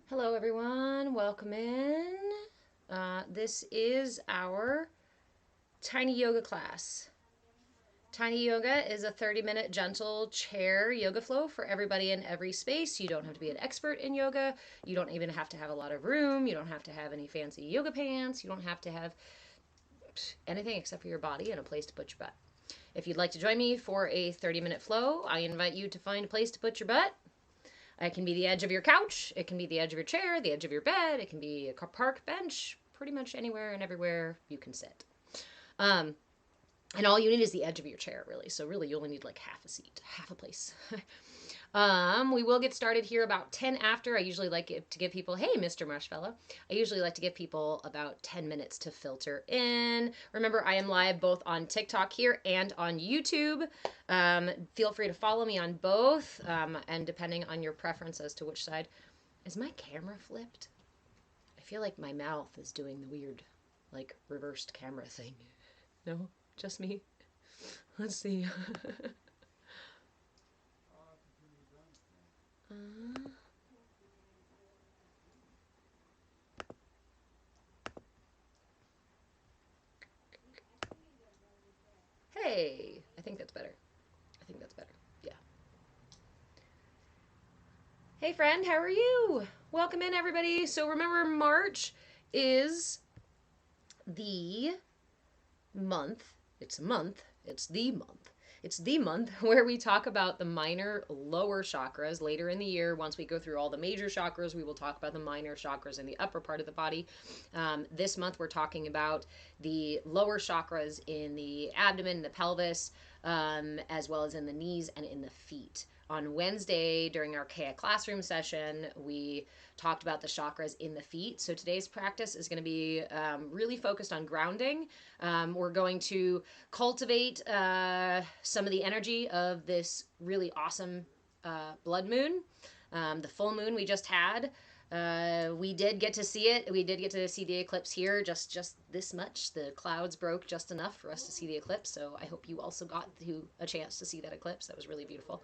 Hello, everyone. Welcome in. This is our tiny yoga class. Tiny yoga is a 30-minute gentle chair yoga flow for everybody in every space. You don't have to be an expert in yoga. You don't even have to have a lot of room. You don't have to have any fancy yoga pants. You don't have to have anything except for your body and a place to put your butt. If you'd like to join me for a 30-minute flow, I invite you to find a place to put your butt. It can be the edge of your couch. It can be the edge of your chair, the edge of your bed. It can be a park bench. Pretty much anywhere and everywhere you can sit. And all you need is the edge of your chair, really. So really, you only need like half a seat, half a place. We will get started here about 10 after. I usually like to give people, hey, Mr. Marshmallow. I usually like to give people about 10 minutes to filter in. Remember, I am live both on TikTok here and on YouTube. Feel free to follow me on both. And depending on your preference as to which side. Is my camera flipped? I feel like my mouth is doing the weird, like, reversed camera thing. No? Just me? Let's see. Hey, I think that's better. I think that's better. Yeah. Hey, friend, how are you? Welcome in, everybody. So remember, March is the month. It's a month. It's the month. It's the month where we talk about the minor lower chakras. Later in the year, once we go through all the major chakras, we will talk about the minor chakras in the upper part of the body. This month, we're talking about the lower chakras in the abdomen, the pelvis, as well as in the knees and in the feet. On Wednesday, during our CAYA classroom session, we talked about the chakras in the feet. So today's practice is going to be really focused on grounding. We're going to cultivate some of the energy of this really awesome blood moon. The full moon we just had. We did get to see it. We did get to see the eclipse here, just this much. The clouds broke just enough for us to see the eclipse. So I hope you also got a chance to see that eclipse. That was really beautiful.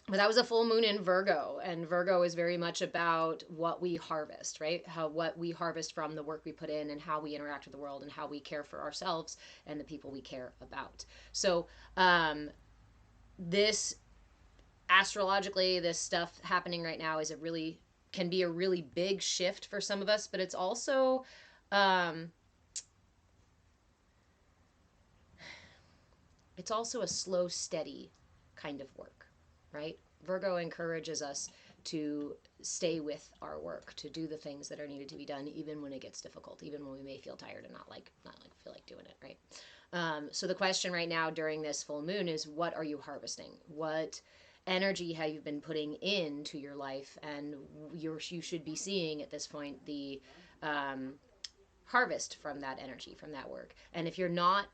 But that was a full moon in Virgo, and Virgo is very much about what we harvest, right? What we harvest from the work we put in, and how we interact with the world, and how we care for ourselves and the people we care about. So this astrologically, this stuff happening right now can be a really big shift for some of us, but it's also a slow, steady kind of work, right? Virgo encourages us to stay with our work, to do the things that are needed to be done, even when it gets difficult, even when we may feel tired and not feel like doing it, right? So the question right now during this full moon is, what are you harvesting? What energy have you been putting into your life? And you should be seeing at this point the harvest from that energy, from that work. And if you're not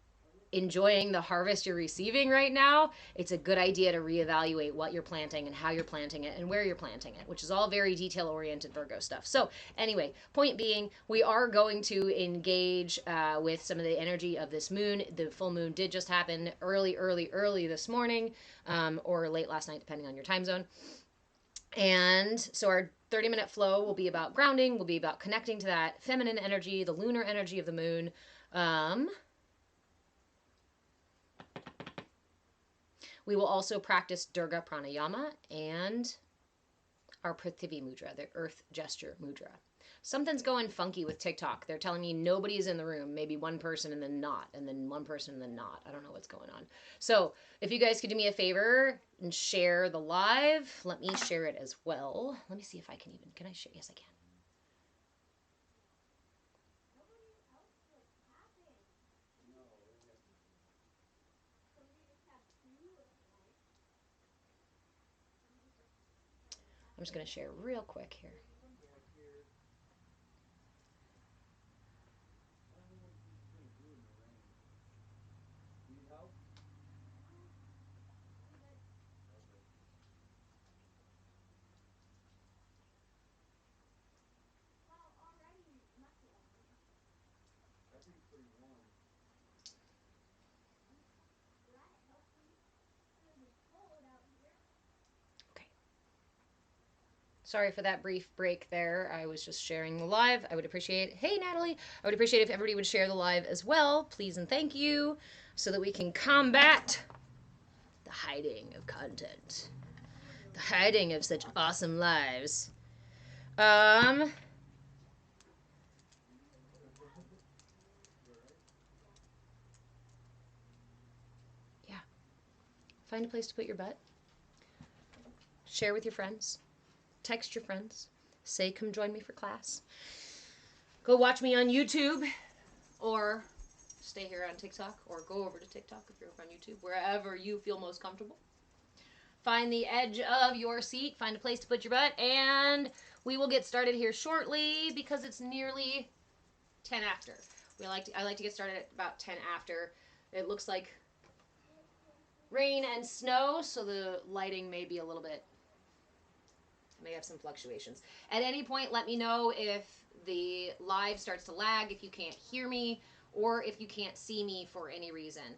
enjoying the harvest you're receiving right now, it's a good idea to reevaluate what you're planting and how you're planting it and where you're planting it, which is all very detail oriented Virgo stuff. So anyway, point being, we are going to engage with some of the energy of this moon. The full moon did just happen early this morning, or late last night, depending on your time zone. And so our 30-minute flow will be about grounding, will be about connecting to that feminine energy, the lunar energy of the moon. We will also practice Dirga Pranayama and our Prithivi mudra, the earth gesture mudra. Something's going funky with TikTok. They're telling me nobody's in the room, maybe one person and then not, and then one person and then not. I don't know what's going on. So if you guys could do me a favor and share the live, let me share it as well. Let me see if I can I share? Yes, I can. I'm just going to share real quick here. Sorry for that brief break there. I was just sharing the live. I would appreciate, hey Natalie, I would appreciate if everybody would share the live as well, please and thank you, so that we can combat the hiding of content. The hiding of such awesome lives. Yeah. Find a place to put your butt. Share with your friends. Text your friends. Say, come join me for class. Go watch me on YouTube, or stay here on TikTok, or go over to TikTok if you're over on YouTube, wherever you feel most comfortable. Find the edge of your seat, find a place to put your butt, and we will get started here shortly because it's nearly 10 after. I like to get started at about 10 after. It looks like rain and snow, so the lighting may be a little bit, may have some fluctuations. At any point, let me know if the live starts to lag, if you can't hear me, or if you can't see me for any reason.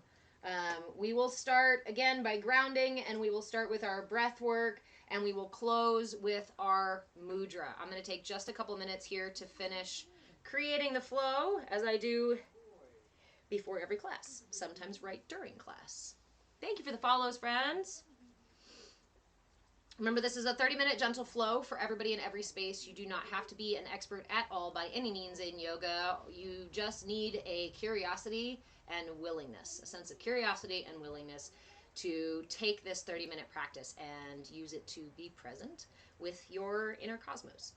We will start again by grounding, and we will start with our breath work, and we will close with our mudra. I'm going to take just a couple minutes here to finish creating the flow, as I do before every class, sometimes right during class. Thank you for the follows, friends. Remember, this is a 30-minute gentle flow for everybody in every space. You do not have to be an expert at all by any means in yoga. You just need a curiosity and willingness, a sense of curiosity and willingness to take this 30-minute practice and use it to be present with your inner cosmos.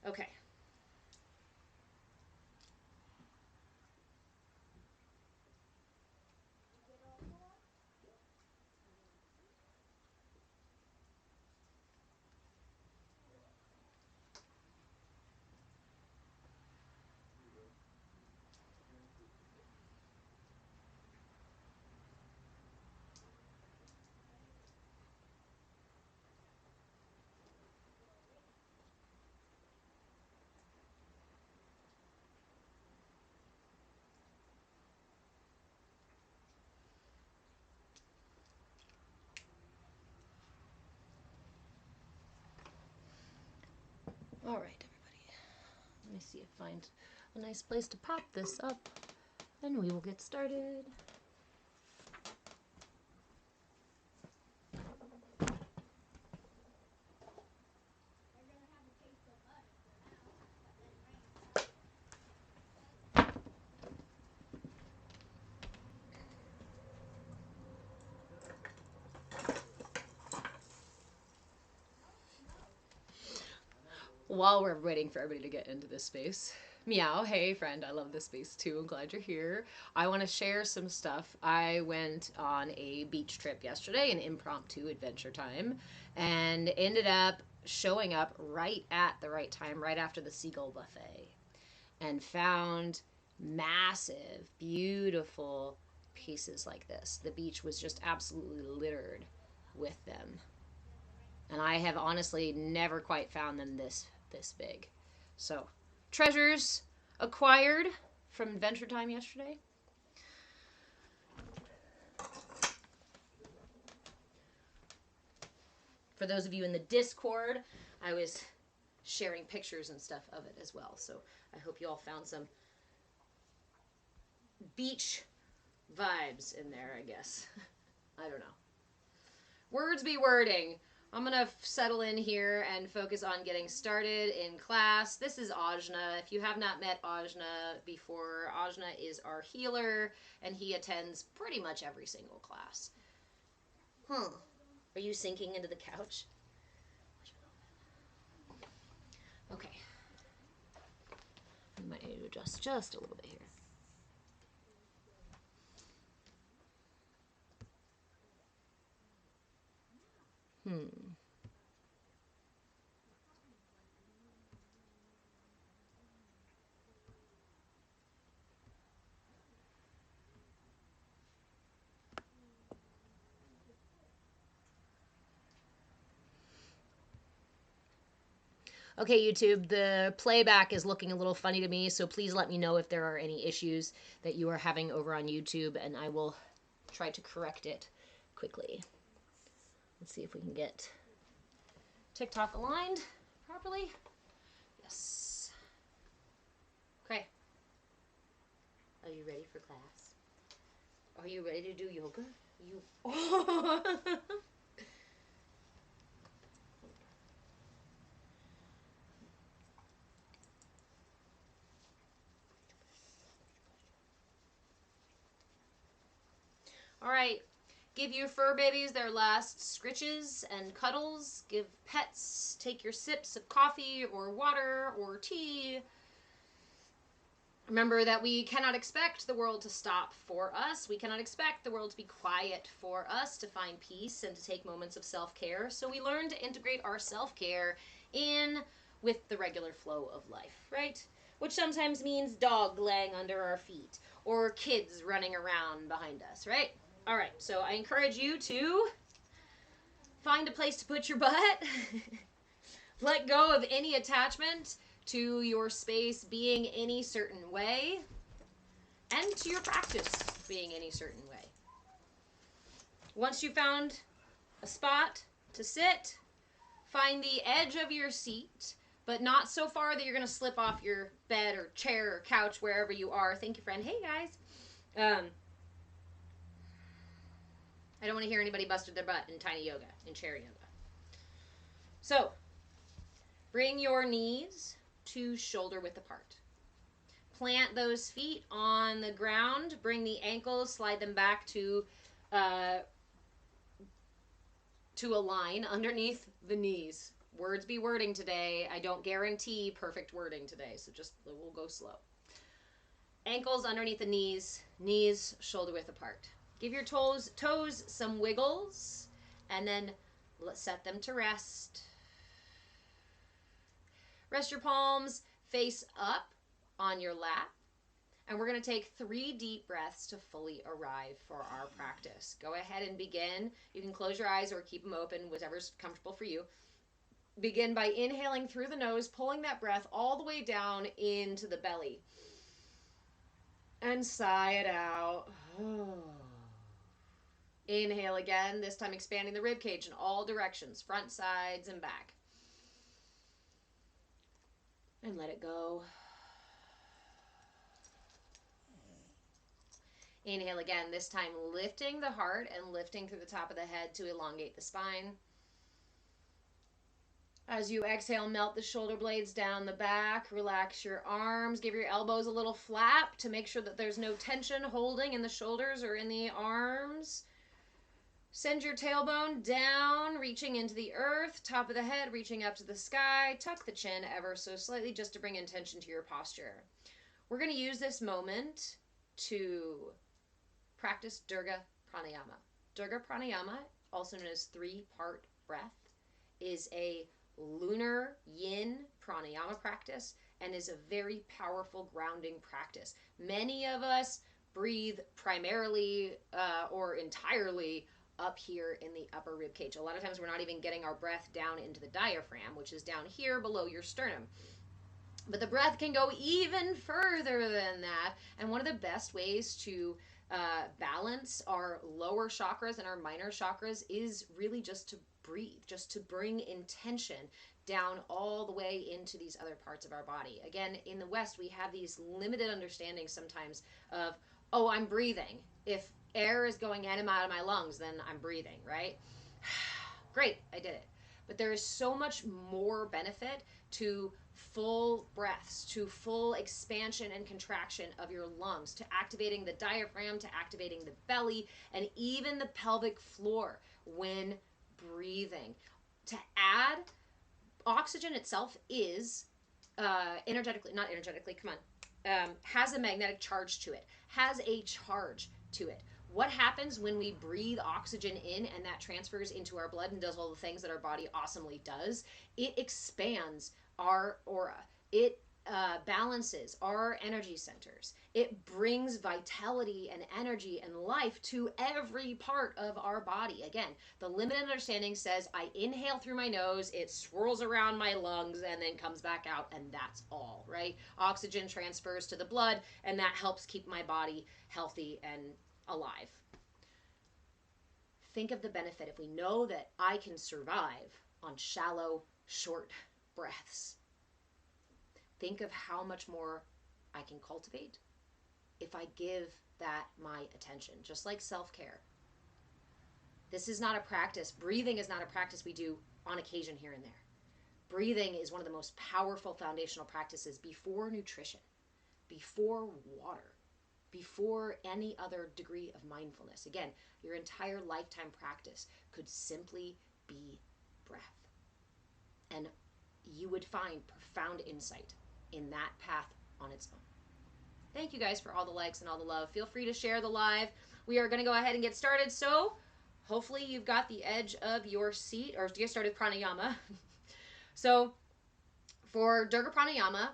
Okay. All right, everybody. Let me see if I find a nice place to pop this up, and we will get started. While we're waiting for everybody to get into this space, meow, hey friend, I love this space too. I'm glad you're here. I want to share some stuff. I went on a beach trip yesterday, an impromptu adventure time, and ended up showing up right at the right time, right after the seagull buffet, and found massive, beautiful pieces like this. The beach was just absolutely littered with them. And I have honestly never quite found them this big. So, treasures acquired from Adventure Time yesterday. For those of you in the Discord, I was sharing pictures and stuff of it as well. So, I hope you all found some beach vibes in there, I guess. I don't know. Words be wording. I'm going to settle in here and focus on getting started in class. This is Ajna. If you have not met Ajna before, Ajna is our healer, and he attends pretty much every single class. Are you sinking into the couch? Okay. I might need to adjust just a little bit here. Okay, YouTube, the playback is looking a little funny to me, so please let me know if there are any issues that you are having over on YouTube, and I will try to correct it quickly. Let's see if we can get TikTok aligned, properly? Yes. Okay. Are you ready for class? Are you ready to do yoga? You. All right. Give your fur babies their last scritches and cuddles. Give pets. Take your sips of coffee or water or tea. Remember that we cannot expect the world to stop for us. We cannot expect the world to be quiet for us, to find peace and to take moments of self-care. So we learn to integrate our self-care in with the regular flow of life, right? Which sometimes means dog laying under our feet or kids running around behind us, right? All right, so I encourage you to find a place to put your butt. Let go of any attachment to your space being any certain way and to your practice being any certain way. Once you found a spot to sit, find the edge of your seat, but not so far that you're going to slip off your bed or chair or couch, wherever you are. Thank you, friend. Hey, guys. I don't want to hear anybody busted their butt in tiny yoga, in chair yoga. So, bring your knees to shoulder width apart. Plant those feet on the ground. Bring the ankles, slide them back to a line underneath the knees. Words be wording today. I don't guarantee perfect wording today, so just we'll go slow. Ankles underneath the knees, knees shoulder width apart. Give your toes some wiggles, and then set them to rest. Rest your palms face up on your lap. And we're going to take 3 deep breaths to fully arrive for our practice. Go ahead and begin. You can close your eyes or keep them open, whatever's comfortable for you. Begin by inhaling through the nose, pulling that breath all the way down into the belly. And sigh it out. Inhale again, this time expanding the rib cage in all directions, front, sides, and back. And let it go. Inhale again, this time lifting the heart and lifting through the top of the head to elongate the spine. As you exhale, melt the shoulder blades down the back, relax your arms, give your elbows a little flap to make sure that there's no tension holding in the shoulders or in the arms. Send your tailbone down, reaching into the earth, top of the head, reaching up to the sky. Tuck the chin ever so slightly just to bring intention to your posture. We're going to use this moment to practice Dirga Pranayama. Dirga Pranayama, also known as 3-part breath, is a lunar yin pranayama practice and is a very powerful grounding practice. Many of us breathe primarily or entirely up here in the upper rib cage. A lot of times we're not even getting our breath down into the diaphragm, which is down here below your sternum. But the breath can go even further than that. And one of the best ways to balance our lower chakras and our minor chakras is really just to breathe, just to bring intention down all the way into these other parts of our body. Again, in the West, we have these limited understandings sometimes of, oh, I'm breathing. If air is going in and out of my lungs, then I'm breathing, right? Great, I did it. But there is so much more benefit to full breaths, to full expansion and contraction of your lungs, to activating the diaphragm, to activating the belly, and even the pelvic floor when breathing. To add, oxygen itself is has a magnetic charge to it, has a charge to it. What happens when we breathe oxygen in and that transfers into our blood and does all the things that our body awesomely does? It expands our aura. It balances our energy centers. It brings vitality and energy and life to every part of our body. Again, the limited understanding says I inhale through my nose, it swirls around my lungs and then comes back out, and that's all, right? Oxygen transfers to the blood, and that helps keep my body healthy and alive. Think of the benefit if we know that I can survive on shallow, short breaths. Think of how much more I can cultivate if I give that my attention, just like self-care. This is not a practice. Breathing is not a practice we do on occasion here and there. Breathing is one of the most powerful foundational practices before nutrition, before water, before any other degree of mindfulness. Again, your entire lifetime practice could simply be breath. And you would find profound insight in that path on its own. Thank you guys for all the likes and all the love. Feel free to share the live. We are going to go ahead and get started. So hopefully you've got the edge of your seat, or to get started, pranayama. So for Dirga Pranayama,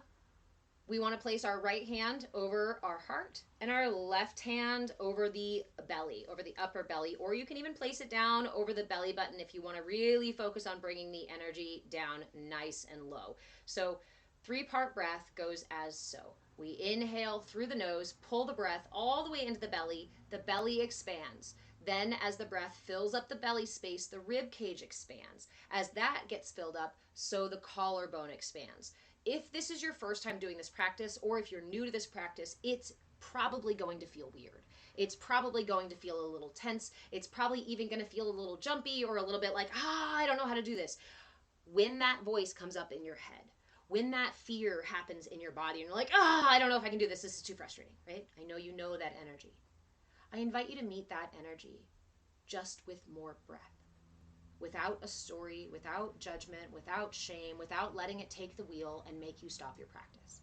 we want to place our right hand over our heart and our left hand over the belly, over the upper belly, or you can even place it down over the belly button if you want to really focus on bringing the energy down nice and low. So 3-part breath goes as so. We inhale through the nose, pull the breath all the way into the belly expands. Then as the breath fills up the belly space, the rib cage expands. As that gets filled up, so the collarbone expands. If this is your first time doing this practice, or if you're new to this practice, it's probably going to feel weird. It's probably going to feel a little tense. It's probably even going to feel a little jumpy or a little bit like, I don't know how to do this. When that voice comes up in your head, when that fear happens in your body and you're like, I don't know if I can do this. This is too frustrating, right? I know you know that energy. I invite you to meet that energy just with more breath. Without a story, without judgment, without shame, without letting it take the wheel and make you stop your practice.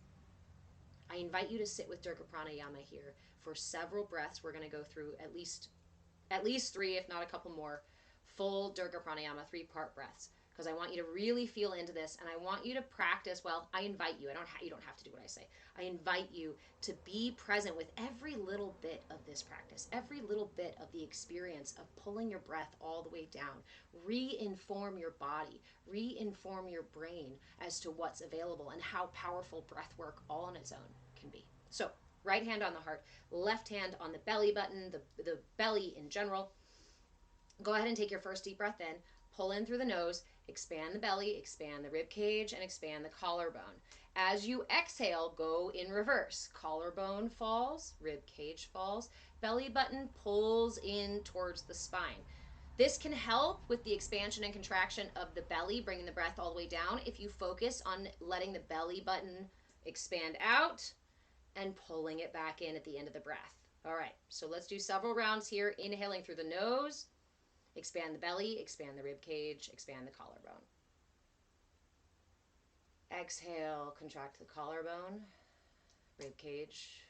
I invite you to sit with Dirga Pranayama here for several breaths. We're going to go through at least 3, if not a couple more, full Dirga Pranayama 3-part breaths, because I want you to really feel into this, and I want you to practice. Well, I invite you. You don't have to do what I say. I invite you to be present with every little bit of this practice, every little bit of the experience of pulling your breath all the way down. Re-inform your body, re-inform your brain as to what's available and how powerful breath work all on its own can be. So, right hand on the heart, left hand on the belly button, the belly in general. Go ahead and take your first deep breath in. Pull in through the nose, expand the belly, expand the rib cage, and expand the collarbone. As you exhale, go in reverse. Collarbone falls, rib cage falls, belly button pulls in towards the spine. This can help with the expansion and contraction of the belly, bringing the breath all the way down if you focus on letting the belly button expand out and pulling it back in at the end of the breath. All right, so let's do several rounds here. Inhaling through the nose. Expand the belly, expand the rib cage, expand the collarbone. Exhale, contract the collarbone, rib cage,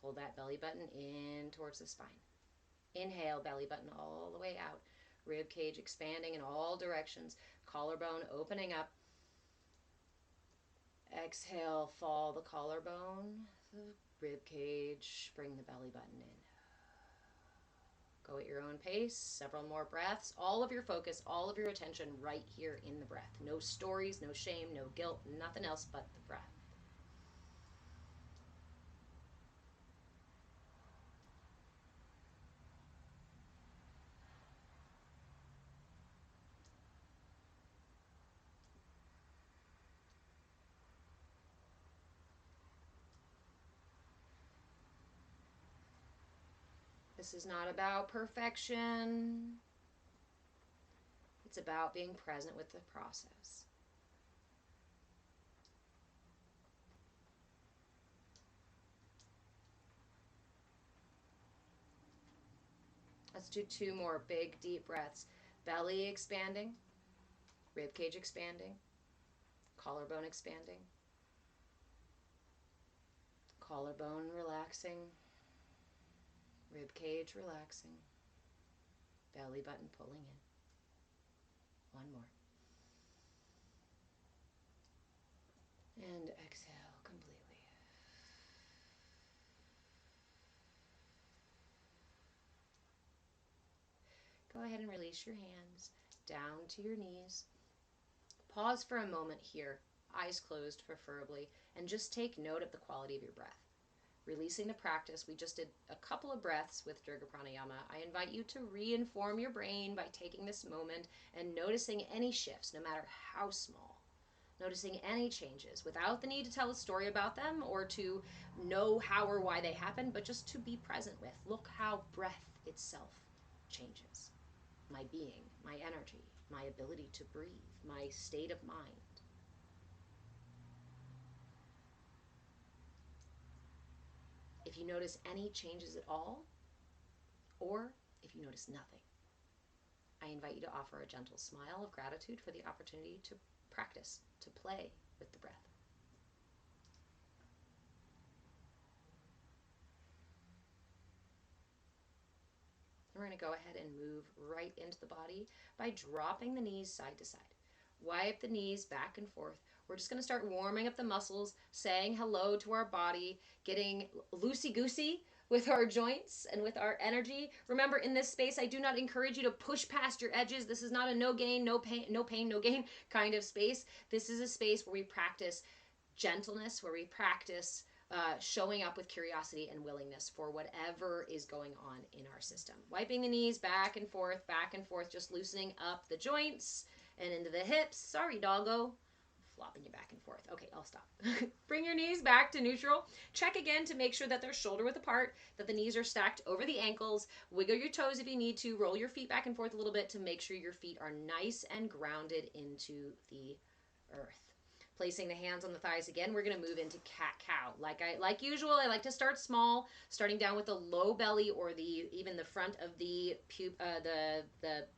pull that belly button in towards the spine. Inhale, belly button all the way out, rib cage expanding in all directions, collarbone opening up. Exhale, fall the collarbone, the rib cage, bring the belly button in. Go at your own pace, several more breaths, all of your focus, all of your attention right here in the breath. No stories, no shame, no guilt, nothing else but the breath. This is not about perfection. It's about being present with the process. Let's do 2 more big, deep breaths. Belly expanding, rib cage expanding, collarbone expanding, collarbone relaxing, rib cage relaxing, belly button pulling in. 1 more. And exhale completely. Go ahead and release your hands down to your knees. Pause for a moment here, eyes closed preferably, and just take note of the quality of your breath. Releasing the practice, we just did a couple of breaths with Dirga Pranayama. I invite you to re-inform your brain by taking this moment and noticing any shifts, no matter how small. Noticing any changes without the need to tell a story about them or to know how or why they happen, but just to be present with. Look how breath itself changes. My being, my energy, my ability to breathe, my state of mind. If you notice any changes at all, or if you notice nothing, I invite you to offer a gentle smile of gratitude for the opportunity to practice, to play with the breath. We're going to go ahead and move right into the body by dropping the knees side to side. Wipe the knees back and forth. We're just going to start warming up the muscles, saying hello to our body, getting loosey-goosey with our joints and with our energy. Remember, in this space, I do not encourage you to push past your edges. This is not a no gain, no pain, no gain kind of space. This is a space where we practice gentleness, where we practice showing up with curiosity and willingness for whatever is going on in our system. Wiping the knees back and forth, just loosening up the joints and into the hips. Sorry, doggo. Flopping you back and forth. Okay, I'll stop. Bring your knees back to neutral. Check again to make sure that they're shoulder width apart, that the knees are stacked over the ankles. Wiggle your toes if you need to. Roll your feet back and forth a little bit to make sure your feet are nice and grounded into the earth. Placing the hands on the thighs again, we're going to move into cat-cow. Like usual, I like to start small, starting down with the low belly or even the front of the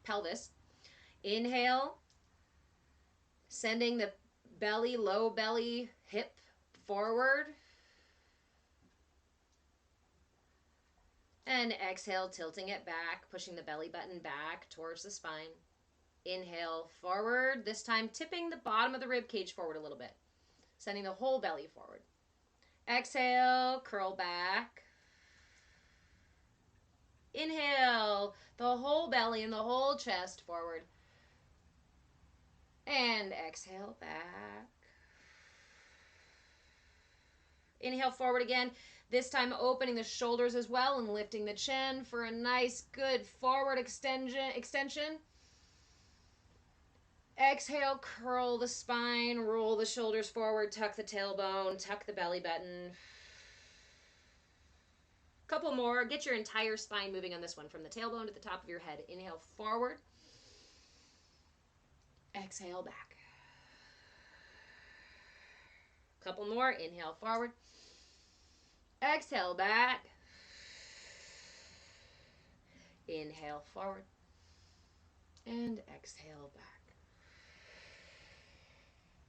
pelvis. Inhale, sending the belly, low belly, hip forward. And exhale, tilting it back, pushing the belly button back towards the spine. Inhale, forward. This time, tipping the bottom of the rib cage forward a little bit. Sending the whole belly forward. Exhale, curl back. Inhale, the whole belly and the whole chest forward. And exhale, back. Inhale, forward again. This time, opening the shoulders as well and lifting the chin for a nice, good forward extension. Exhale, curl the spine, roll the shoulders forward, tuck the tailbone, tuck the belly button. Couple more. Get your entire spine moving on this one, from the tailbone to the top of your head. Inhale, forward. Exhale, back. Couple more. Inhale, forward. Exhale, back. Inhale, forward. And exhale, back.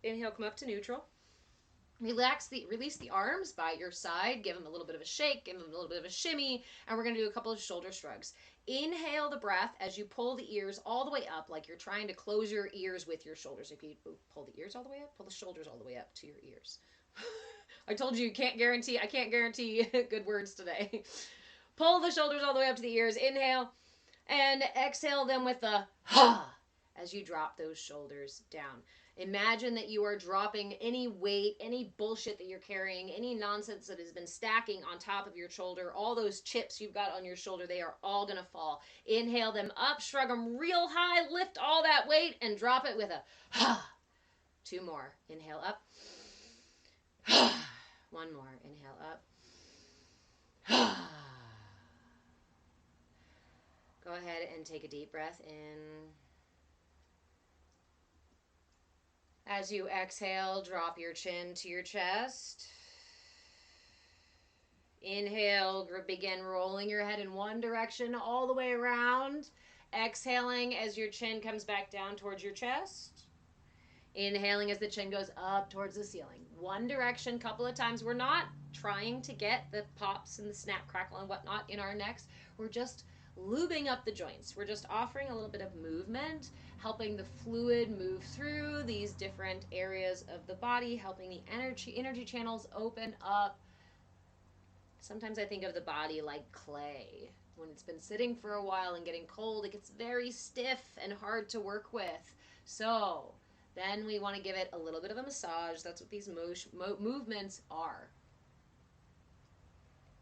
Inhale, come up to neutral. Release the arms by your side. Give them a little bit of a shake. Give them a little bit of a shimmy. And we're going to do a couple of shoulder shrugs. Inhale the breath as you pull the ears all the way up, like you're trying to close your ears with your shoulders. If you pull the ears all the way up, pull the shoulders all the way up to your ears. I told you, I can't guarantee good words today. Pull the shoulders all the way up to the ears. Inhale. And exhale them with a ha as you drop those shoulders down. Imagine that you are dropping any weight, any bullshit that you're carrying, any nonsense that has been stacking on top of your shoulder, all those chips you've got on your shoulder, they are all going to fall. Inhale them up, shrug them real high, lift all that weight, and drop it with a ha. 2 more. Inhale up. One more. Inhale up. Go ahead and take a deep breath in. As you exhale, drop your chin to your chest. Inhale, begin rolling your head in one direction all the way around. Exhaling as your chin comes back down towards your chest. Inhaling as the chin goes up towards the ceiling. One direction, couple of times. We're not trying to get the pops and the snap, crackle, and whatnot in our necks. We're just lubing up the joints. We're just offering a little bit of movement, helping the fluid move through these different areas of the body, helping the energy channels open up. Sometimes I think of the body like clay. When it's been sitting for a while and getting cold, it gets very stiff and hard to work with. So then we want to give it a little bit of a massage. That's what these movements are.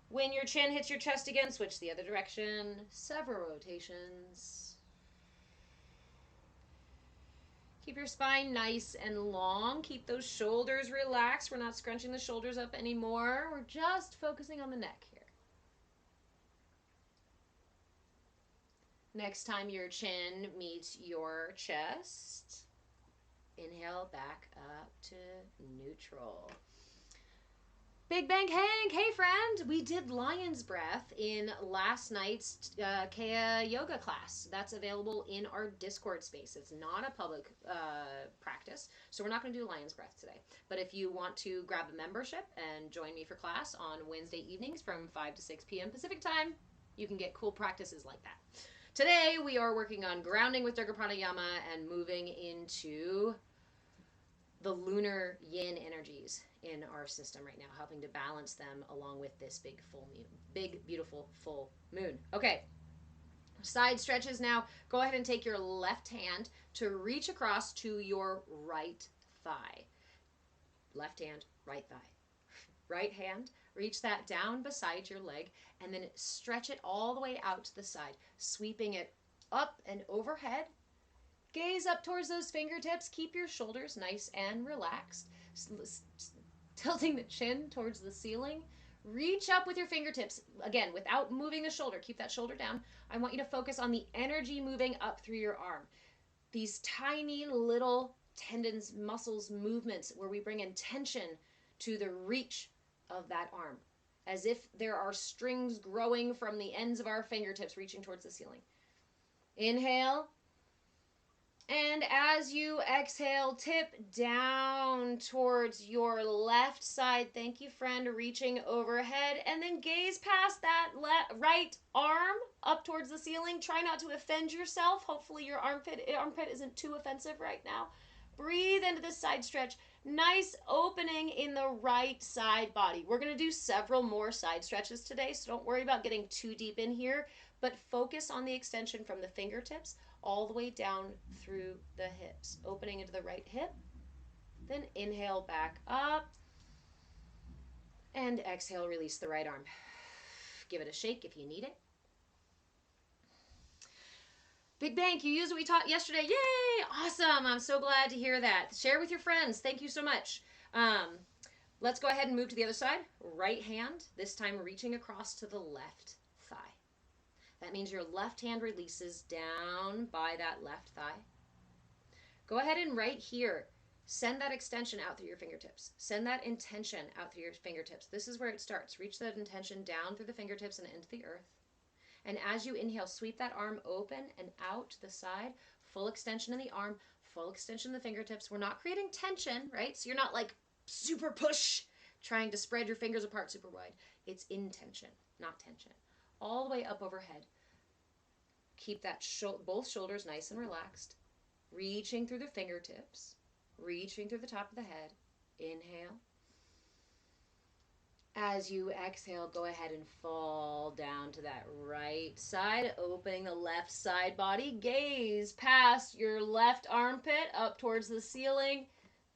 When your chin hits your chest again, switch the other direction. Several rotations. Keep your spine nice and long. Keep those shoulders relaxed. We're not scrunching the shoulders up anymore. We're just focusing on the neck here. Next time your chin meets your chest, inhale back up to neutral. Big Bang Hank, hey friend, we did lion's breath in last night's CAYA yoga class. That's available in our Discord space. It's not a public practice, so we're not going to do lion's breath today. But if you want to grab a membership and join me for class on Wednesday evenings from 5 to 6 p.m. Pacific time, you can get cool practices like that. Today we are working on grounding with Dirga Pranayama and moving into the lunar yin energies in our system right now, helping to balance them along with this big full moon, big beautiful full moon. Okay, side stretches now. Go ahead and take your left hand to reach across to your right thigh. Left hand, right thigh. Right hand, reach that down beside your leg and then stretch it all the way out to the side, sweeping it up and overhead. Gaze up towards those fingertips. Keep your shoulders nice and relaxed. Tilting the chin towards the ceiling. Reach up with your fingertips. Again, without moving the shoulder. Keep that shoulder down. I want you to focus on the energy moving up through your arm. These tiny little tendons, muscles, movements where we bring intention to the reach of that arm. As if there are strings growing from the ends of our fingertips reaching towards the ceiling. Inhale. And as you exhale, tip down towards your left side. Thank you, friend. Reaching overhead. And then gaze past that right arm up towards the ceiling. Try not to offend yourself. Hopefully your armpit isn't too offensive right now. Breathe into this side stretch. Nice opening in the right side body. We're going to do several more side stretches today, so don't worry about getting too deep in here, but focus on the extension from the fingertips all the way down through the hips. Opening into the right hip, then inhale back up, and exhale, release the right arm. Give it a shake if you need it. Big Bang, you used what we taught yesterday. Yay! Awesome. I'm so glad to hear that. Share with your friends. Thank you so much. Let's go ahead and move to the other side. Right hand, this time reaching across to the left thigh. That means your left hand releases down by that left thigh. Go ahead and right here, send that extension out through your fingertips. Send that intention out through your fingertips. This is where it starts. Reach that intention down through the fingertips and into the earth. And as you inhale, sweep that arm open and out to the side. Full extension in the arm, full extension in the fingertips. We're not creating tension, right? So you're not like super push, trying to spread your fingers apart super wide. It's intention, not tension. All the way up overhead. Keep that both shoulders nice and relaxed. Reaching through the fingertips. Reaching through the top of the head. Inhale. As you exhale, go ahead and fall down to that right side, opening the left side body. Gaze past your left armpit up towards the ceiling.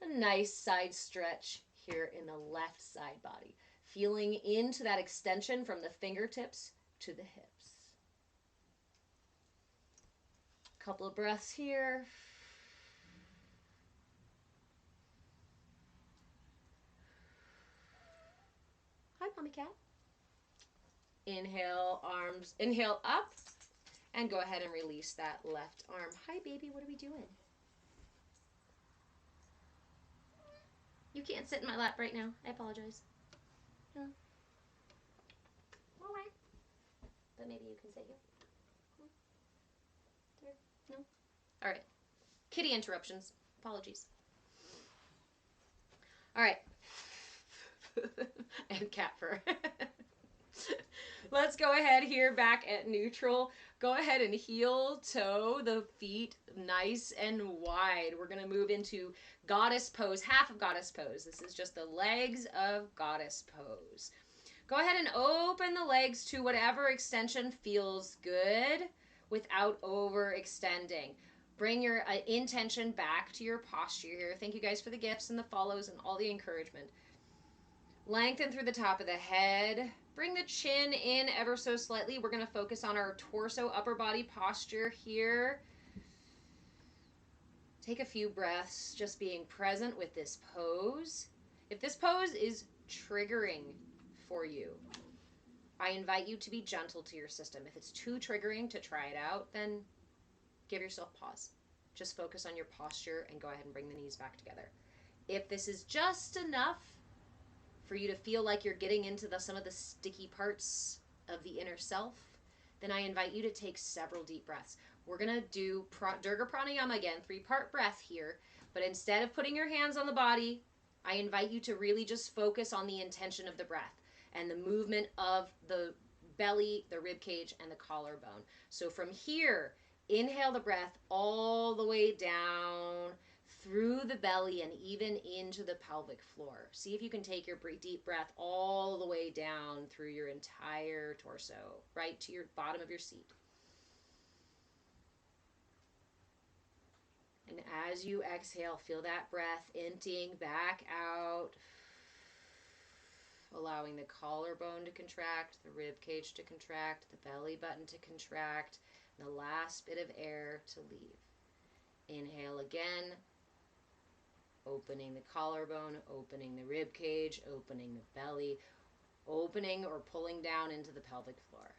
A nice side stretch here in the left side body. Feeling into that extension from the fingertips to the hips. Couple of breaths here. Hi, Mommy Cat. Inhale, arms, inhale up, and go ahead and release that left arm. Hi, baby, what are we doing? You can't sit in my lap right now. I apologize. No. All right. But maybe you can sit here. There. No. All right. Kitty interruptions. Apologies. All right. And cat fur. Let's go ahead here back at neutral. Go ahead and heel toe the feet nice and wide. We're going to move into goddess pose, half of goddess pose. This is just the legs of goddess pose. Go ahead and open the legs to whatever extension feels good without overextending. Bring your intention back to your posture here. Thank you guys for the gifts and the follows and all the encouragement. Lengthen through the top of the head. Bring the chin in ever so slightly. We're going to focus on our torso, upper body posture here. Take a few breaths just being present with this pose. If this pose is triggering for you, I invite you to be gentle to your system. If it's too triggering to try it out, then give yourself pause. Just focus on your posture and go ahead and bring the knees back together. If this is just enough for you to feel like you're getting into some of the sticky parts of the inner self, then I invite you to take several deep breaths. We're going to do Dirga Pranayama again, 3-part breath here. But instead of putting your hands on the body, I invite you to really just focus on the intention of the breath and the movement of the belly, the rib cage, and the collarbone. So from here, inhale the breath all the way down through the belly and even into the pelvic floor. See if you can take your deep breath all the way down through your entire torso, right to your bottom of your seat. And as you exhale, feel that breath emptying back out, allowing the collarbone to contract, the rib cage to contract, the belly button to contract, and the last bit of air to leave. Inhale again, opening the collarbone, opening the rib cage, opening the belly, opening or pulling down into the pelvic floor.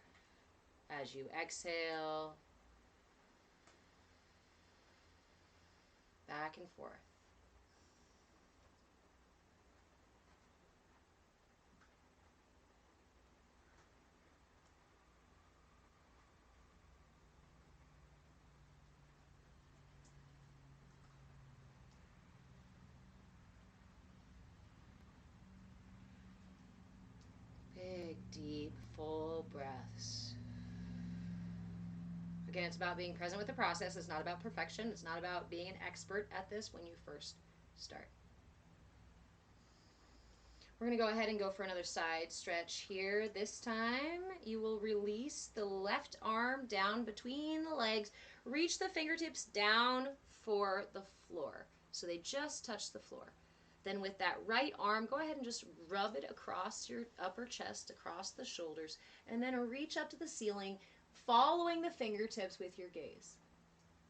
As you exhale, back and forth. Big, deep, full breaths. Again, it's about being present with the process. It's not about perfection. It's not about being an expert at this when you first start. We're going to go ahead and go for another side stretch here. This time, you will release the left arm down between the legs. Reach the fingertips down for the floor, so they just touch the floor. Then with that right arm, go ahead and just rub it across your upper chest, across the shoulders, and then reach up to the ceiling, following the fingertips with your gaze.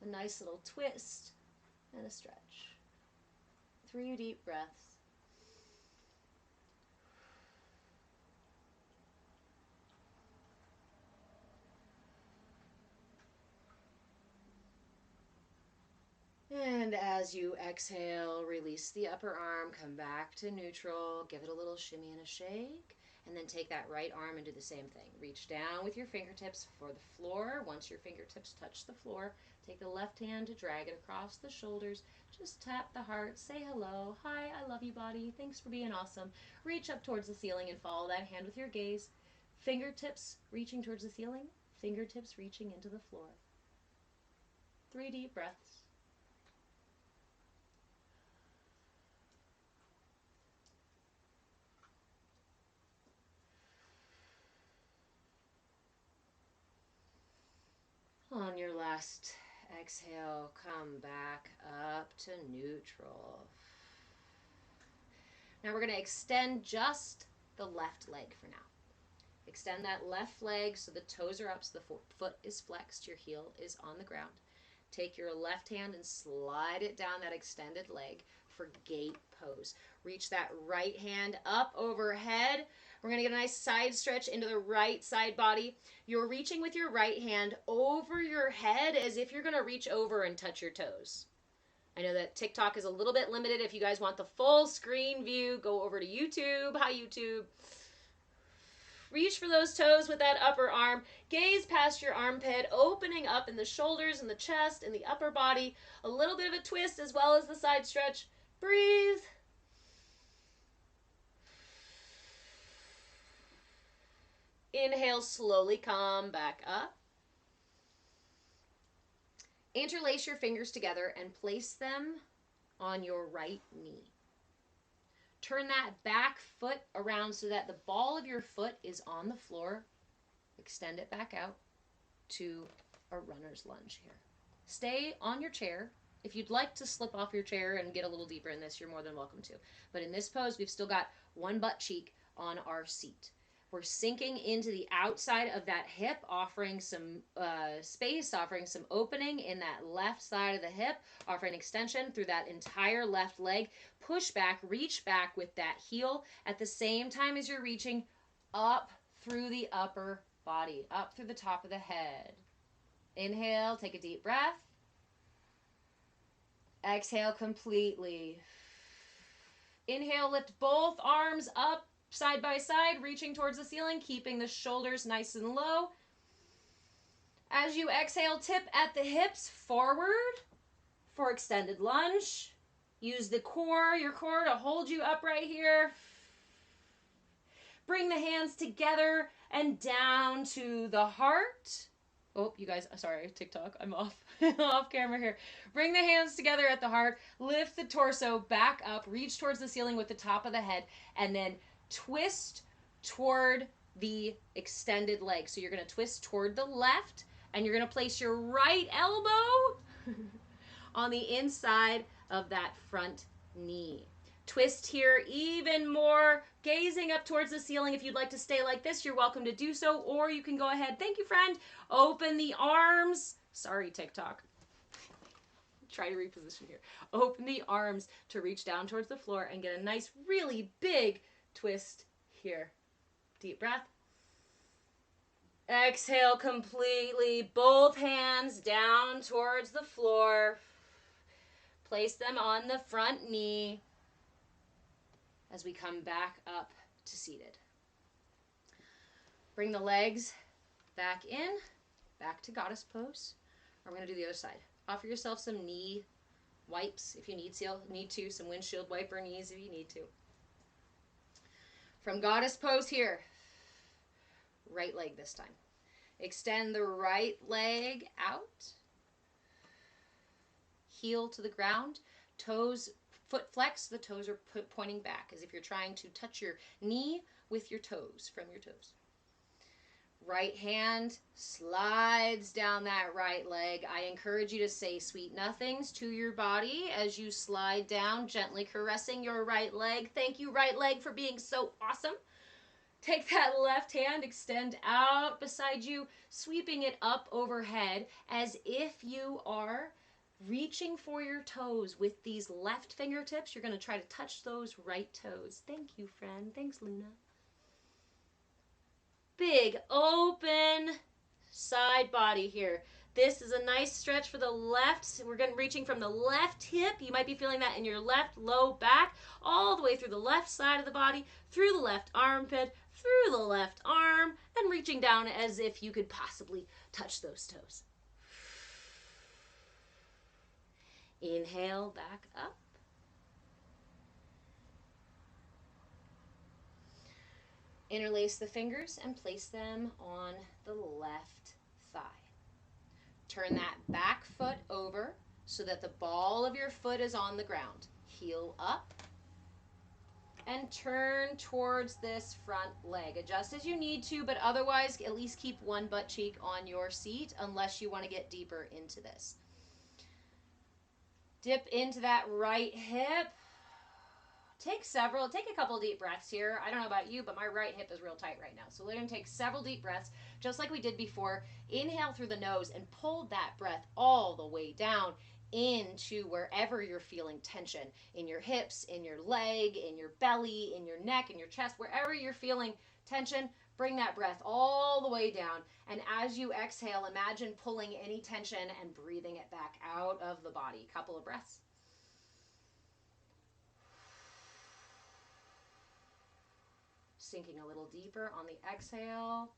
A nice little twist and a stretch. 3 deep breaths. And as you exhale, release the upper arm, come back to neutral, give it a little shimmy and a shake, and then take that right arm and do the same thing. Reach down with your fingertips for the floor. Once your fingertips touch the floor, take the left hand to drag it across the shoulders. Just tap the heart, say hello, hi, I love you, body, thanks for being awesome. Reach up towards the ceiling and follow that hand with your gaze. Fingertips reaching towards the ceiling, fingertips reaching into the floor. 3 deep breaths. On your last exhale, come back up to neutral. Now we're going to extend just the left leg for now. Extend that left leg so the toes are up, so the foot is flexed, your heel is on the ground. Take your left hand and slide it down that extended leg for gate pose. Reach that right hand up overhead. We're going to get a nice side stretch into the right side body. You're reaching with your right hand over your head as if you're going to reach over and touch your toes. I know that TikTok is a little bit limited. If you guys want the full screen view, go over to YouTube. Hi, YouTube. Reach for those toes with that upper arm. Gaze past your armpit, opening up in the shoulders and the chest and the upper body. A little bit of a twist as well as the side stretch. Breathe. Inhale, slowly come back up. Interlace your fingers together and place them on your right knee. Turn that back foot around so that the ball of your foot is on the floor. Extend it back out to a runner's lunge here. Stay on your chair. If you'd like to slip off your chair and get a little deeper in this, you're more than welcome to. But in this pose, we've still got one butt cheek on our seat. We're sinking into the outside of that hip, offering some space, offering some opening in that left side of the hip, offering extension through that entire left leg. Push back, reach back with that heel at the same time as you're reaching up through the upper body, up through the top of the head. Inhale, take a deep breath. Exhale completely. Inhale, lift both arms up side by side, reaching towards the ceiling, keeping the shoulders nice and low. As you exhale, tip at the hips forward for extended lunge. Use the core, your core, to hold you upright here. Bring the hands together and down to the heart. Oh, you guys, sorry, TikTok, I'm off, off camera here. Bring the hands together at the heart, lift the torso back up, reach towards the ceiling with the top of the head, and then twist toward the extended leg. So you're gonna twist toward the left, and you're gonna place your right elbow on the inside of that front knee. Twist here even more, gazing up towards the ceiling. If you'd like to stay like this, you're welcome to do so, or you can go ahead. Thank you, friend. Open the arms. Sorry, TikTok. Try to reposition here. Open the arms to reach down towards the floor and get a nice, really big twist here. Deep breath. Exhale completely. Both hands down towards the floor. Place them on the front knee as we come back up to seated. Bring the legs back in, back to goddess pose. Or we're going to do the other side. Offer yourself some knee wipes if you need to, some windshield wiper knees if you need to. From goddess pose here, right leg this time. Extend the right leg out. Heel to the ground, toes, foot flex, the toes are pointing back as if you're trying to touch your knee with your toes, from your toes. Right hand slides down that right leg. I encourage you to say sweet nothings to your body as you slide down, gently caressing your right leg. Thank you, right leg, for being so awesome. Take that left hand, extend out beside you, sweeping it up overhead as if you are reaching for your toes with these left fingertips. You're going to try to touch those right toes. Thank you, friend. Thanks, Luna. Big open side body here. This is a nice stretch for the left. We're going to reaching from the left hip. You might be feeling that in your left low back, all the way through the left side of the body, through the left armpit, through the left arm, and reaching down as if you could possibly touch those toes. Inhale, back up. Interlace the fingers and place them on the left thigh. Turn that back foot over so that the ball of your foot is on the ground. Heel up and turn towards this front leg. Adjust as you need to, but otherwise at least keep one butt cheek on your seat unless you want to get deeper into this. Dip into that right hip. Take a couple deep breaths here. I don't know about you, but my right hip is real tight right now. So we're going to take several deep breaths, just like we did before. Inhale through the nose and pull that breath all the way down into wherever you're feeling tension. In your hips, in your leg, in your belly, in your neck, in your chest, wherever you're feeling tension, bring that breath all the way down. And as you exhale, imagine pulling any tension and breathing it back out of the body. Couple of breaths. Sinking a little deeper on the exhale.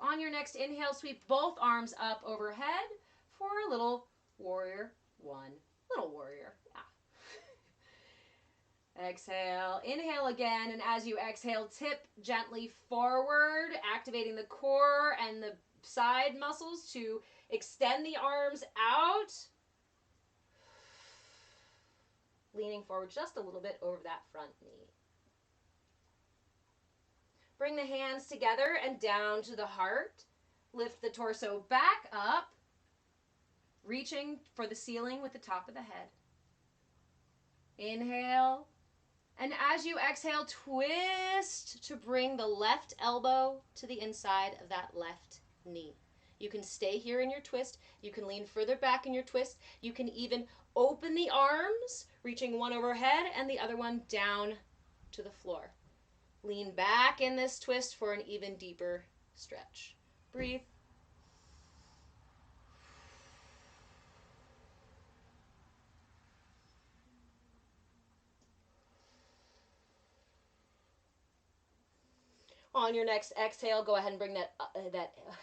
On your next inhale, sweep both arms up overhead for a little warrior one. Little warrior, yeah. Exhale, inhale again, and as you exhale, tip gently forward, activating the core and the side muscles to extend the arms out. Leaning forward just a little bit over that front knee. Bring the hands together and down to the heart. Lift the torso back up, reaching for the ceiling with the top of the head. Inhale, And as you exhale, twist to bring the left elbow to the inside of that left knee. You can stay here in your twist. You can lean further back in your twist. You can even open the arms, reaching one overhead and the other one down to the floor. Lean back in this twist for an even deeper stretch. Breathe. On your next exhale, go ahead and bring that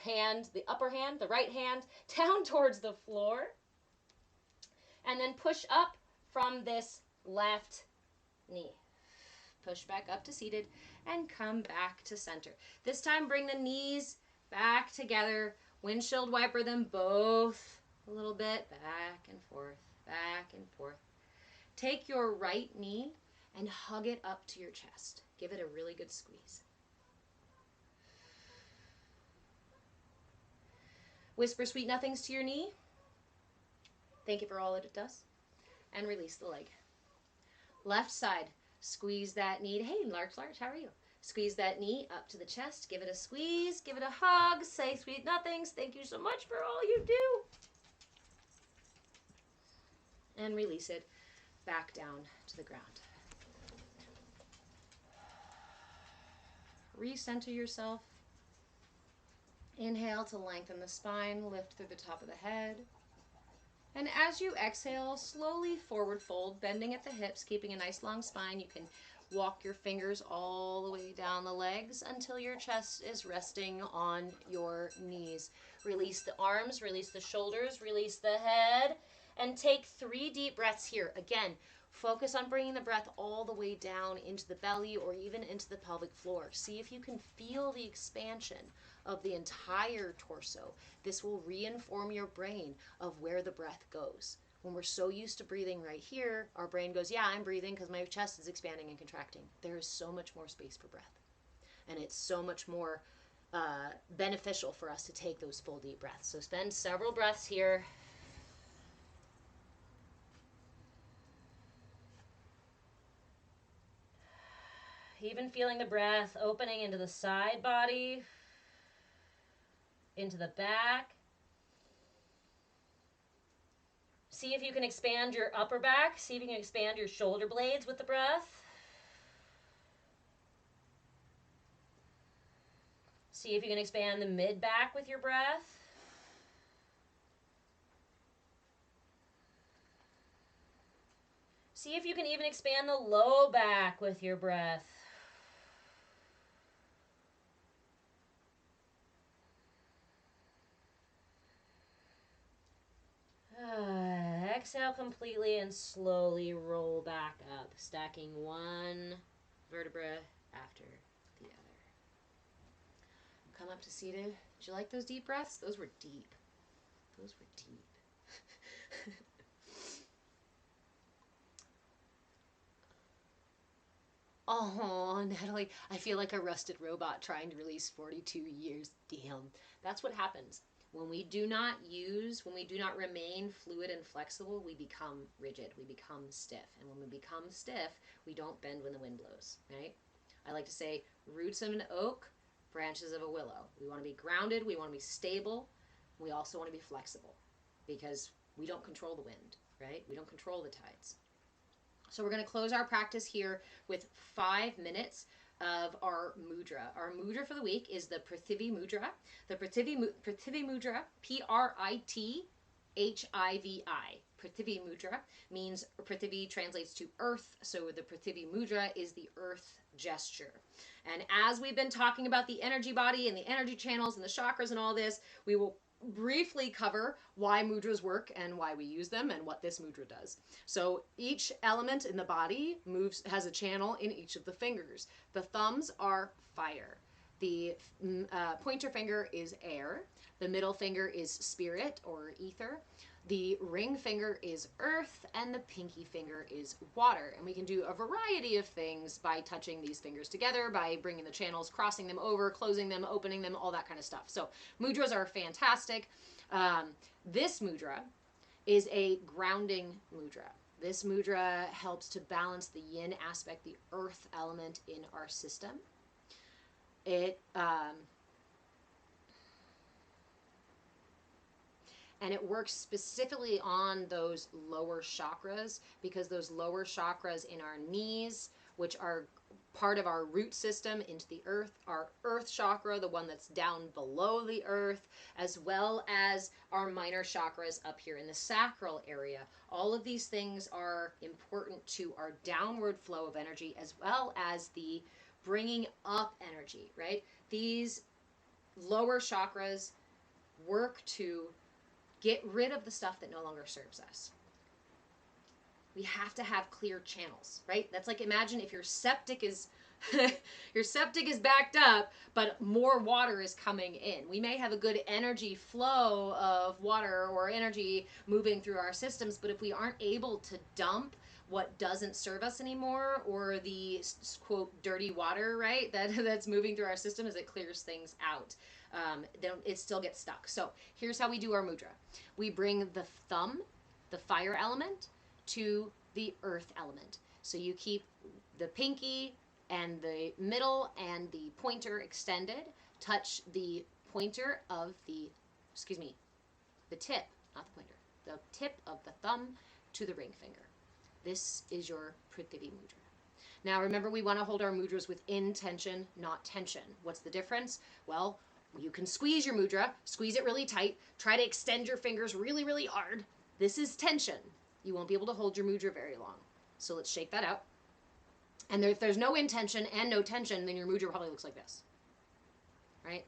hand, the upper hand, the right hand, down towards the floor. And then push up from this left knee. Push back up to seated and come back to center. This time, bring the knees back together. Windshield wiper them both a little bit, back and forth, back and forth. Take your right knee and hug it up to your chest. Give it a really good squeeze. Whisper sweet nothings to your knee. Thank you for all that it does. And release the leg. Left side, squeeze that knee. Hey, Larch, how are you? Squeeze that knee up to the chest. Give it a squeeze. Give it a hug. Say sweet nothings. Thank you so much for all you do. And release it back down to the ground. Recenter yourself. Inhale to lengthen the spine, lift through the top of the head. And as you exhale, slowly forward fold, bending at the hips, keeping a nice long spine. You can walk your fingers all the way down the legs until your chest is resting on your knees. Release the arms, release the shoulders, release the head, and take 3 deep breaths here. Again, focus on bringing the breath all the way down into the belly or even into the pelvic floor. See if you can feel the expansion of the entire torso. This will reinform your brain of where the breath goes. When we're so used to breathing right here, our brain goes, yeah, I'm breathing because my chest is expanding and contracting. There is so much more space for breath. And it's so much more beneficial for us to take those full deep breaths. So spend several breaths here. Even feeling the breath opening into the side body, into the back. See if you can expand your upper back. See if you can expand your shoulder blades with the breath. See if you can expand the mid back with your breath. See if you can even expand the low back with your breath. Exhale completely and slowly roll back up, stacking one vertebra after the other. Come up to seated. Did you like those deep breaths? Those were deep. Those were deep. Oh, Natalie, I feel like a rusted robot trying to release 42 years. Damn. That's what happens. When we do not remain fluid and flexible, we become rigid. We become stiff. And when we become stiff, we don't bend when the wind blows, right? I like to say roots of an oak, branches of a willow. We want to be grounded. We want to be stable. We also want to be flexible because we don't control the wind, right? We don't control the tides. So we're going to close our practice here with 5 minutes of our mudra. Our mudra for the week is the Prithivi mudra. The Prithivi mudra, Prithivi. Prithivi mudra means, Prithivi translates to earth, so the Prithivi mudra is the earth gesture. And as we've been talking about the energy body and the energy channels and the chakras and all this, we will briefly cover why mudras work and why we use them and what this mudra does. So each element in the body has a channel in each of the fingers. The thumbs are fire. The pointer finger is air. The middle finger is spirit or ether. The ring finger is earth, and the pinky finger is water. And we can do a variety of things by touching these fingers together, by bringing the channels, crossing them over, closing them, opening them, all that kind of stuff. So mudras are fantastic. This mudra is a grounding mudra. This mudra helps to balance the yin aspect, the earth element in our system. It and it works specifically on those lower chakras, because those lower chakras in our knees, which are part of our root system into the earth, our earth chakra, the one that's down below the earth, as well as our minor chakras up here in the sacral area. All of these things are important to our downward flow of energy, as well as the bringing up energy, right? These lower chakras work to get rid of the stuff that no longer serves us. We have to have clear channels, right? That's like, imagine if your septic is your septic is backed up, but more water is coming in. We may have a good energy flow of water or energy moving through our systems, but if we aren't able to dump what doesn't serve us anymore, or the quote dirty water, right, that's moving through our system as it clears things out, then it still gets stuck. So here's how we do our mudra. We bring the thumb, the fire element, to the earth element. So you keep the pinky and the middle and the pointer extended. Touch the pointer of the, the tip, not the pointer, the tip of the thumb to the ring finger. This is your Prithivi mudra. Now remember, we want to hold our mudras with intention, not tension. What's the difference? Well, you can squeeze your mudra, squeeze it really tight, try to extend your fingers really, really hard. This is tension. You won't be able to hold your mudra very long. So let's shake that out. And if there's no intention and no tension, then your mudra probably looks like this, right?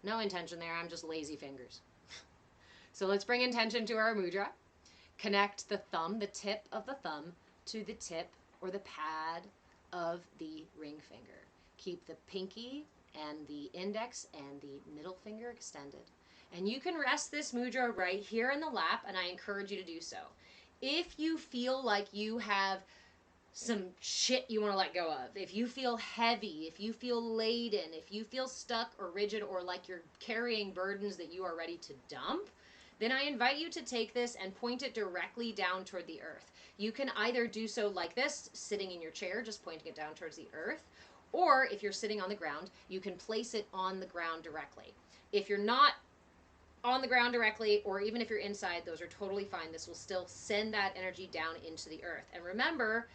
No intention there, I'm just lazy fingers. So let's bring intention to our mudra. Connect the thumb, the tip of the thumb, to the tip or the pad of the ring finger. Keep the pinky and the index and the middle finger extended. And you can rest this mudra right here in the lap, and I encourage you to do so. If you feel like you have some shit you want to let go of, if you feel heavy, if you feel laden, if you feel stuck or rigid, or like you're carrying burdens that you are ready to dump, then I invite you to take this and point it directly down toward the earth. You can either do so like this, sitting in your chair, just pointing it down towards the earth, or if you're sitting on the ground, you can place it on the ground directly. If you're not on the ground directly, or even if you're inside, those are totally fine. This will still send that energy down into the earth. And remember,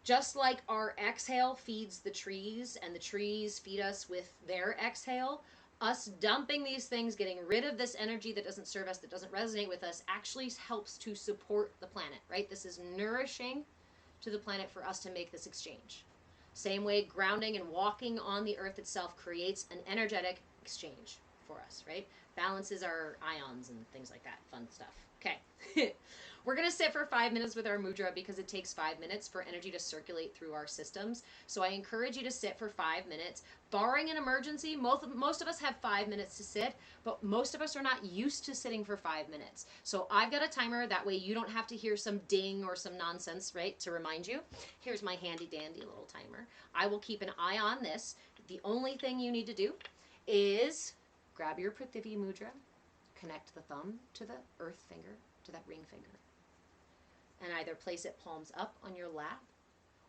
just like our exhale feeds the trees and the trees feed us with their exhale, us dumping these things, getting rid of this energy that doesn't serve us, that doesn't resonate with us, actually helps to support the planet, right? This is nourishing to the planet for us to make this exchange. Same way grounding and walking on the earth itself creates an energetic exchange for us, right? Balances our ions and things like that, fun stuff. Okay. We're going to sit for 5 minutes with our mudra because it takes 5 minutes for energy to circulate through our systems. So I encourage you to sit for 5 minutes. Barring an emergency, most of us have 5 minutes to sit, but most of us are not used to sitting for 5 minutes. So I've got a timer, that way you don't have to hear some ding or some nonsense, right, to remind you. Here's my handy dandy little timer. I will keep an eye on this. The only thing you need to do is grab your Prithivi mudra, connect the thumb to the earth finger, to that ring finger, and either place it palms up on your lap,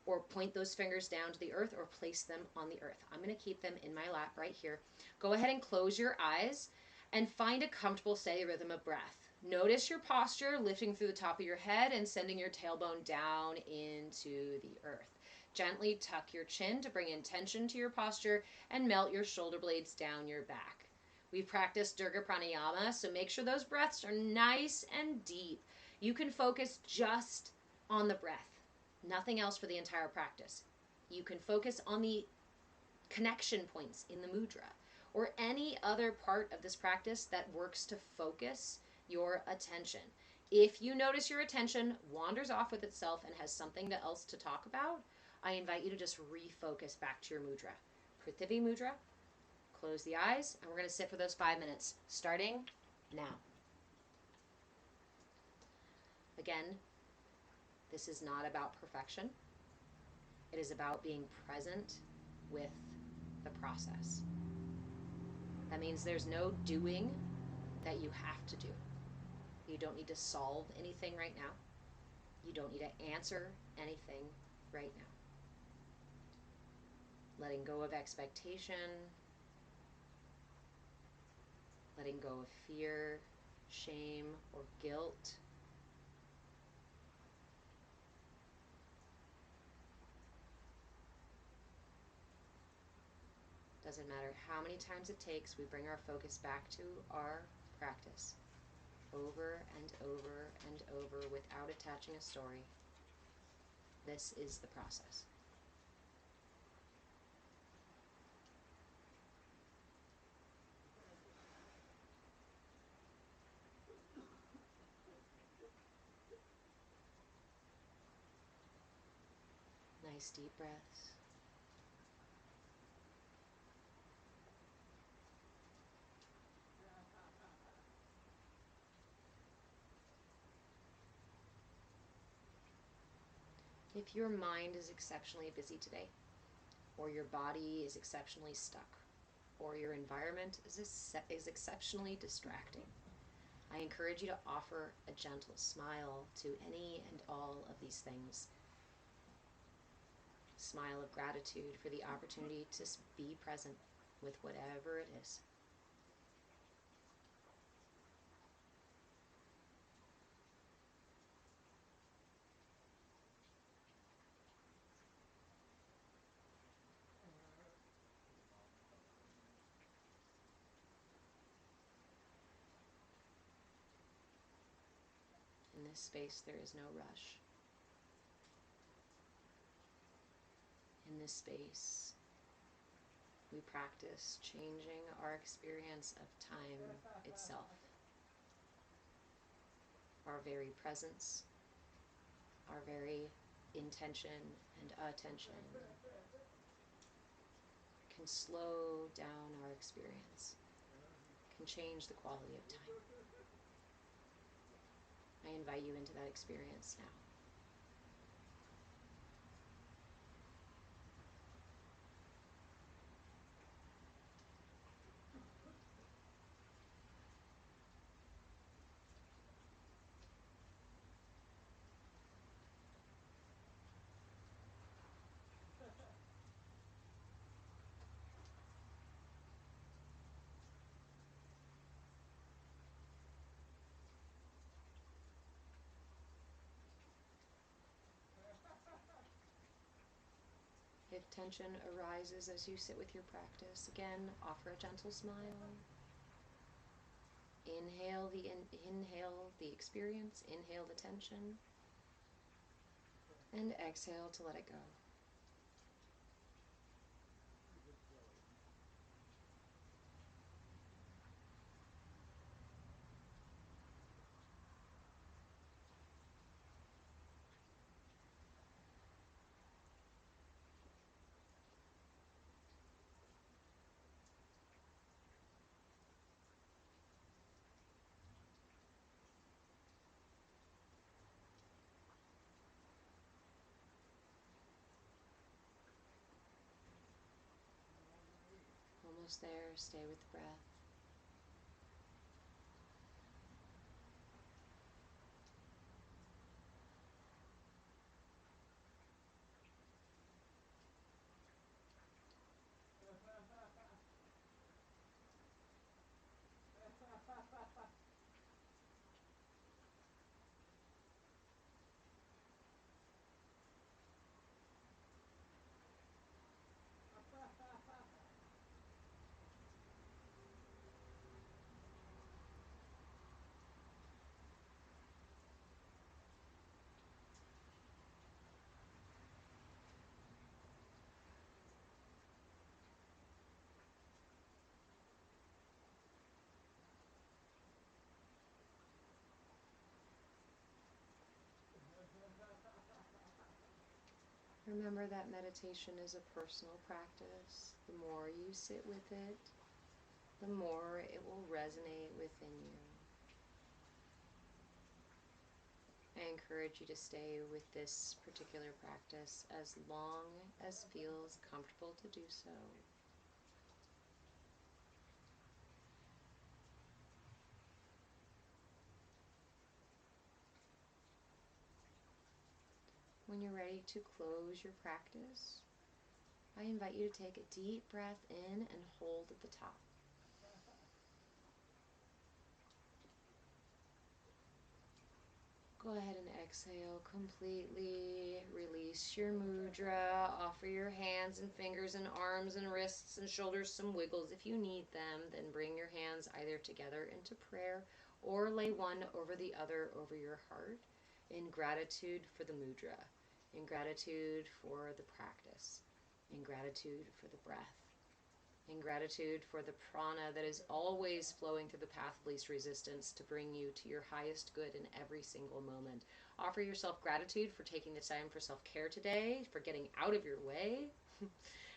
or point those fingers down to the earth, or place them on the earth. I'm going to keep them in my lap right here. Go ahead and close your eyes and find a comfortable, steady rhythm of breath. Notice your posture, lifting through the top of your head and sending your tailbone down into the earth. Gently tuck your chin to bring intention to your posture and melt your shoulder blades down your back. We've practiced Dirga Pranayama, so make sure those breaths are nice and deep. You can focus just on the breath, nothing else for the entire practice. You can focus on the connection points in the mudra, or any other part of this practice that works to focus your attention. If you notice your attention wanders off with itself and has something else to talk about, I invite you to just refocus back to your mudra. Prithivi mudra, close the eyes, and we're going to sit for those 5 minutes, starting now. Again, this is not about perfection. It is about being present with the process. That means there's no doing that you have to do. You don't need to solve anything right now. You don't need to answer anything right now. Letting go of expectation, letting go of fear, shame, or guilt. Doesn't matter how many times it takes, we bring our focus back to our practice over and over and over without attaching a story. This is the process. Nice deep breaths. If your mind is exceptionally busy today, or your body is exceptionally stuck, or your environment is exceptionally distracting, I encourage you to offer a gentle smile to any and all of these things. Smile of gratitude for the opportunity to be present with whatever it is. In this space, there is no rush. In this space, we practice changing our experience of time itself. Our very presence, our very intention and attention can slow down our experience, can change the quality of time. I invite you into that experience now. If tension arises as you sit with your practice, again, offer a gentle smile. Inhale the experience, inhale the tension, and exhale to let it go. Almost there, stay with the breath. Remember that meditation is a personal practice. The more you sit with it, the more it will resonate within you. I encourage you to stay with this particular practice as long as feels comfortable to do so. when you're ready to close your practice, I invite you to take a deep breath in and hold at the top. Go ahead and exhale completely. Release your mudra. Offer your hands and fingers and arms and wrists and shoulders some wiggles if you need them. Then bring your hands either together into prayer or lay one over the other over your heart in gratitude for the mudra, in gratitude for the practice, in gratitude for the breath, in gratitude for the prana that is always flowing through the path of least resistance to bring you to your highest good in every single moment. Offer yourself gratitude for taking the time for self-care today, for getting out of your way.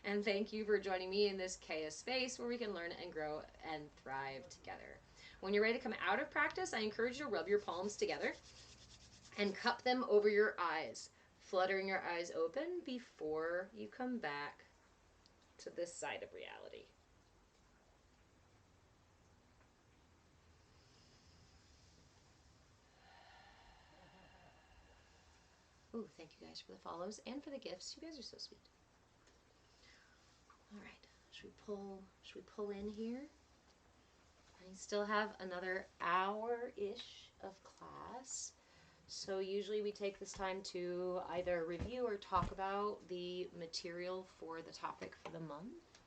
And thank you for joining me in this CAYA space where we can learn and grow and thrive together. When you're ready to come out of practice, I encourage you to rub your palms together and cup them over your eyes, fluttering your eyes open before you come back to this side of reality. Ooh, thank you guys for the follows and for the gifts. You guys are so sweet. All right, should we pull in here? I still have another hour-ish of class. So usually we take this time to either review or talk about the material for the topic for the month.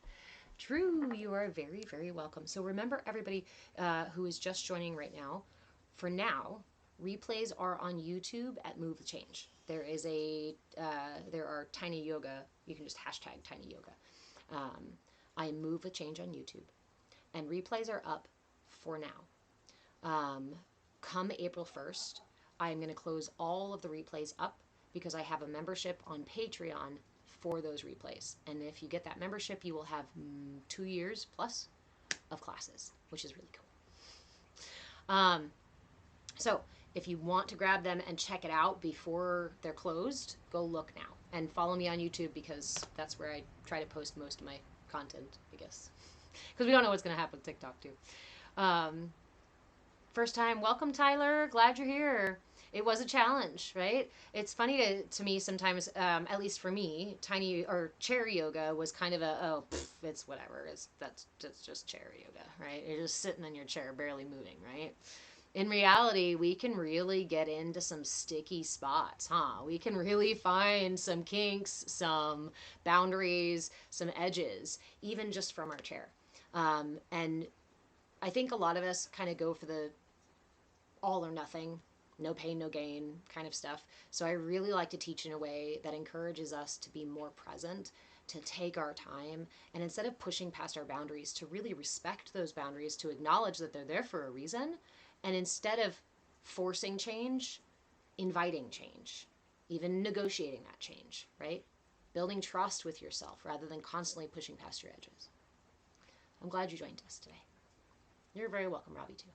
True, you are very, very welcome. So remember, everybody who is just joining right now, for now, replays are on YouTube at Move the Change. There is there are Tiny Yoga. You can just hashtag Tiny Yoga. I am Move the Change on YouTube, and replays are up for now. Come April 1st, I am going to close all of the replays up because I have a membership on Patreon for those replays. And if you get that membership, you will have 2 years plus of classes, which is really cool. So if you want to grab them and check it out before they're closed, go look now. And follow me on YouTube because that's where I try to post most of my content, I guess. Because we don't know what's going to happen with TikTok, too. First time, welcome, Tyler. Glad you're here. It was a challenge, right? It's funny to me sometimes, at least for me, tiny or chair yoga was kind of it's whatever. That's just chair yoga, right? You're just sitting in your chair, barely moving, right? In reality, we can really get into some sticky spots, huh? We can really find some kinks, some boundaries, some edges, even just from our chair. And I think a lot of us kind of go for the all or nothing, no pain, no gain kind of stuff. So I really like to teach in a way that encourages us to be more present, to take our time, and instead of pushing past our boundaries, to really respect those boundaries, to acknowledge that they're there for a reason, and instead of forcing change, inviting change, even negotiating that change, right? Building trust with yourself rather than constantly pushing past your edges. I'm glad you joined us today. You're very welcome, Robbie, too.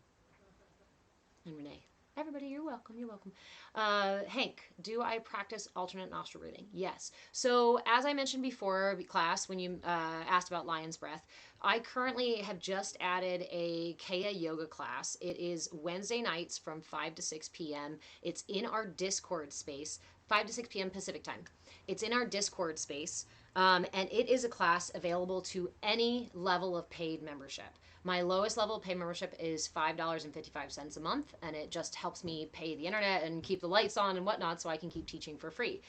And Renee. Everybody, you're welcome. You're welcome. Hank, do I practice alternate nostril breathing? Yes. So as I mentioned before, class, when you asked about lion's breath, I currently have just added a CAYA yoga class. It is Wednesday nights from 5 to 6 p.m. It's in our Discord space, 5 to 6 p.m. Pacific time. It's in our Discord space, and it is a class available to any level of paid membership. My lowest level of paid membership is $5.55 a month, and it just helps me pay the internet and keep the lights on and whatnot so I can keep teaching for free.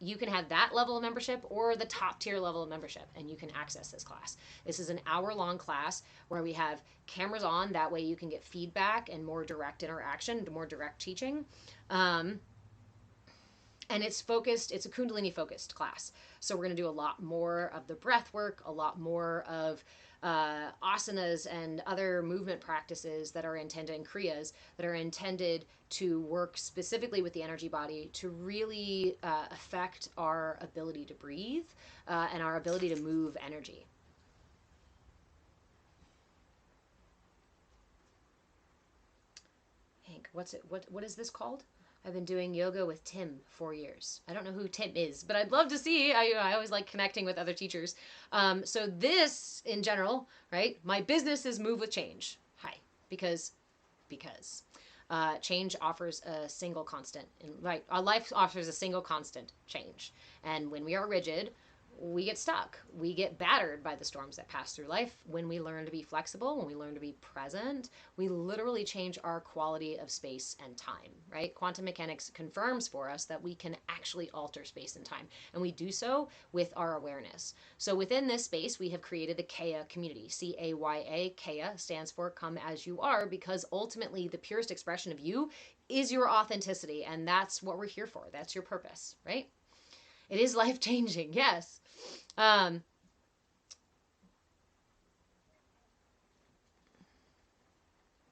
You can have that level of membership or the top tier level of membership, and you can access this class. This is an hour-long class where we have cameras on. That way you can get feedback and more direct interaction, more direct teaching. And it's focused, it's a Kundalini-focused class. So we're going to do a lot more of the breath work, a lot more of asanas and other movement practices that are intended, and kriyas that are intended to work specifically with the energy body to really affect our ability to breathe and our ability to move energy. Hank, what is this called? I've been doing yoga with Tim 4 years. I don't know who Tim is, but I'd love to see. I always like connecting with other teachers. So this, in general, right? My business is Move with Change. Hi, because. Change offers a single constant. Right, our life offers a single constant: change. And when we are rigid, we get stuck. We get battered by the storms that pass through life. When we learn to be flexible, when we learn to be present, we literally change our quality of space and time, right? Quantum mechanics confirms for us that we can actually alter space and time, and we do so with our awareness. So within this space, we have created the CAYA community. CAYA. CAYA stands for Come As You Are, because ultimately the purest expression of you is your authenticity, and that's what we're here for. That's your purpose, right? It is life-changing, yes. Um,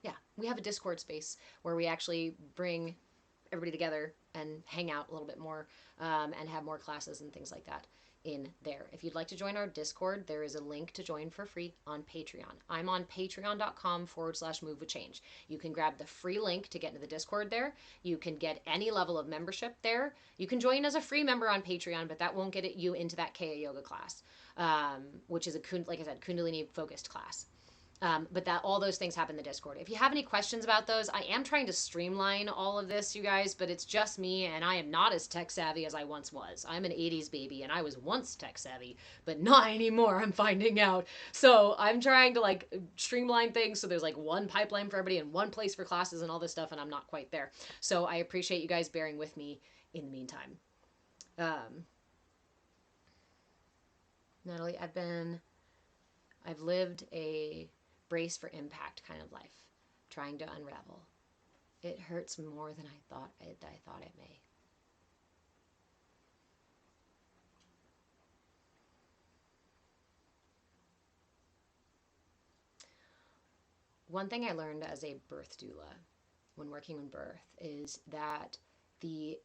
yeah, we have a Discord space where we actually bring everybody together and hang out a little bit more, and have more classes and things like that in there. If you'd like to join our Discord, there is a link to join for free on Patreon. I'm on patreon.com/move with change. You can grab the free link to get into the Discord there. You can get any level of membership there. You can join as a free member on Patreon, but that won't get you into that Kaya yoga class, which is like I said, Kundalini focused class. But that all those things happen in the Discord. If you have any questions about those, I am trying to streamline all of this, you guys, but it's just me, and I am not as tech savvy as I once was. I'm an 80s baby, and I was once tech savvy, but not anymore, I'm finding out. So I'm trying to like streamline things so there's like one pipeline for everybody and one place for classes and all this stuff, and I'm not quite there. So I appreciate you guys bearing with me in the meantime. Natalie, I've lived a brace for impact kind of life, trying to unravel. It hurts more than I thought it may. One thing I learned as a birth doula when working on birth is that the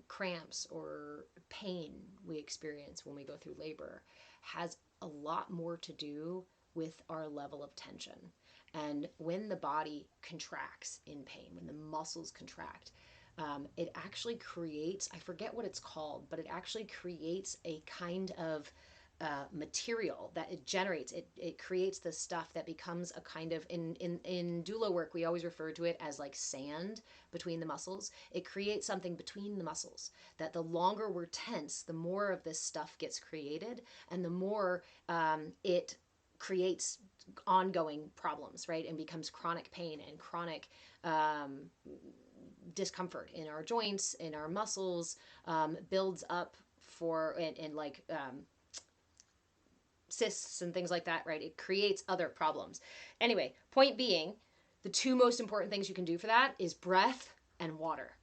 cramps or pain we experience when we go through labor has a lot more to do with our level of tension. And when the body contracts in pain, when the muscles contract, it actually creates, I forget what it's called, but it actually creates a kind of material that it generates. It creates this stuff that becomes a kind of, in doula work, we always refer to it as like sand between the muscles. It creates something between the muscles that the longer we're tense, the more of this stuff gets created, and the more it creates ongoing problems, right? And becomes chronic pain and chronic discomfort in our joints, in our muscles, builds up for, and like cysts and things like that, right? It creates other problems. Anyway, point being, the two most important things you can do for that is breath and water.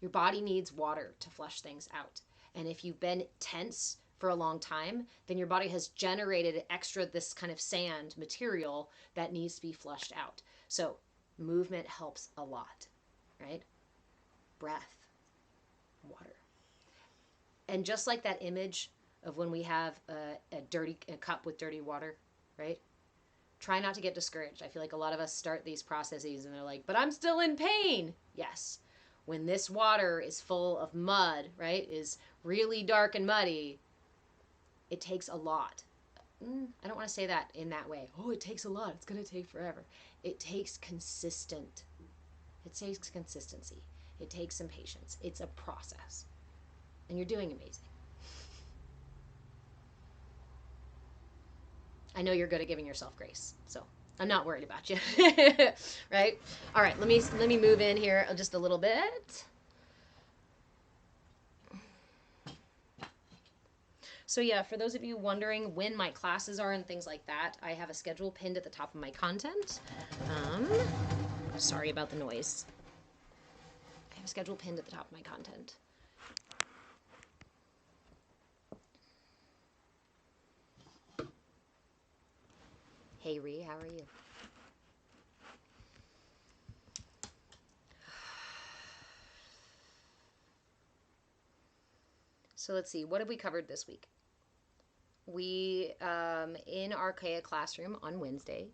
Your body needs water to flush things out. And if you've been tense for a long time, then your body has generated extra this kind of sand material that needs to be flushed out. So movement helps a lot, right? Breath, water. And just like that image of when we have a cup with dirty water, right? Try not to get discouraged. I feel like a lot of us start these processes and they're like, but I'm still in pain. Yes. When this water is full of mud, right, is really dark and muddy, it takes a lot. I don't want to say that in that way. Oh, it takes a lot. It's going to take forever. It takes consistency. It takes some patience. It's a process. And you're doing amazing. I know you're good at giving yourself grace, so I'm not worried about you. Right? All right, let me move in here just a little bit. So yeah, for those of you wondering when my classes are and things like that, I have a schedule pinned at the top of my content. Sorry about the noise. I have a schedule pinned at the top of my content. Hey Ree, how are you? So let's see, what have we covered this week? We, in our CAYA classroom on Wednesday,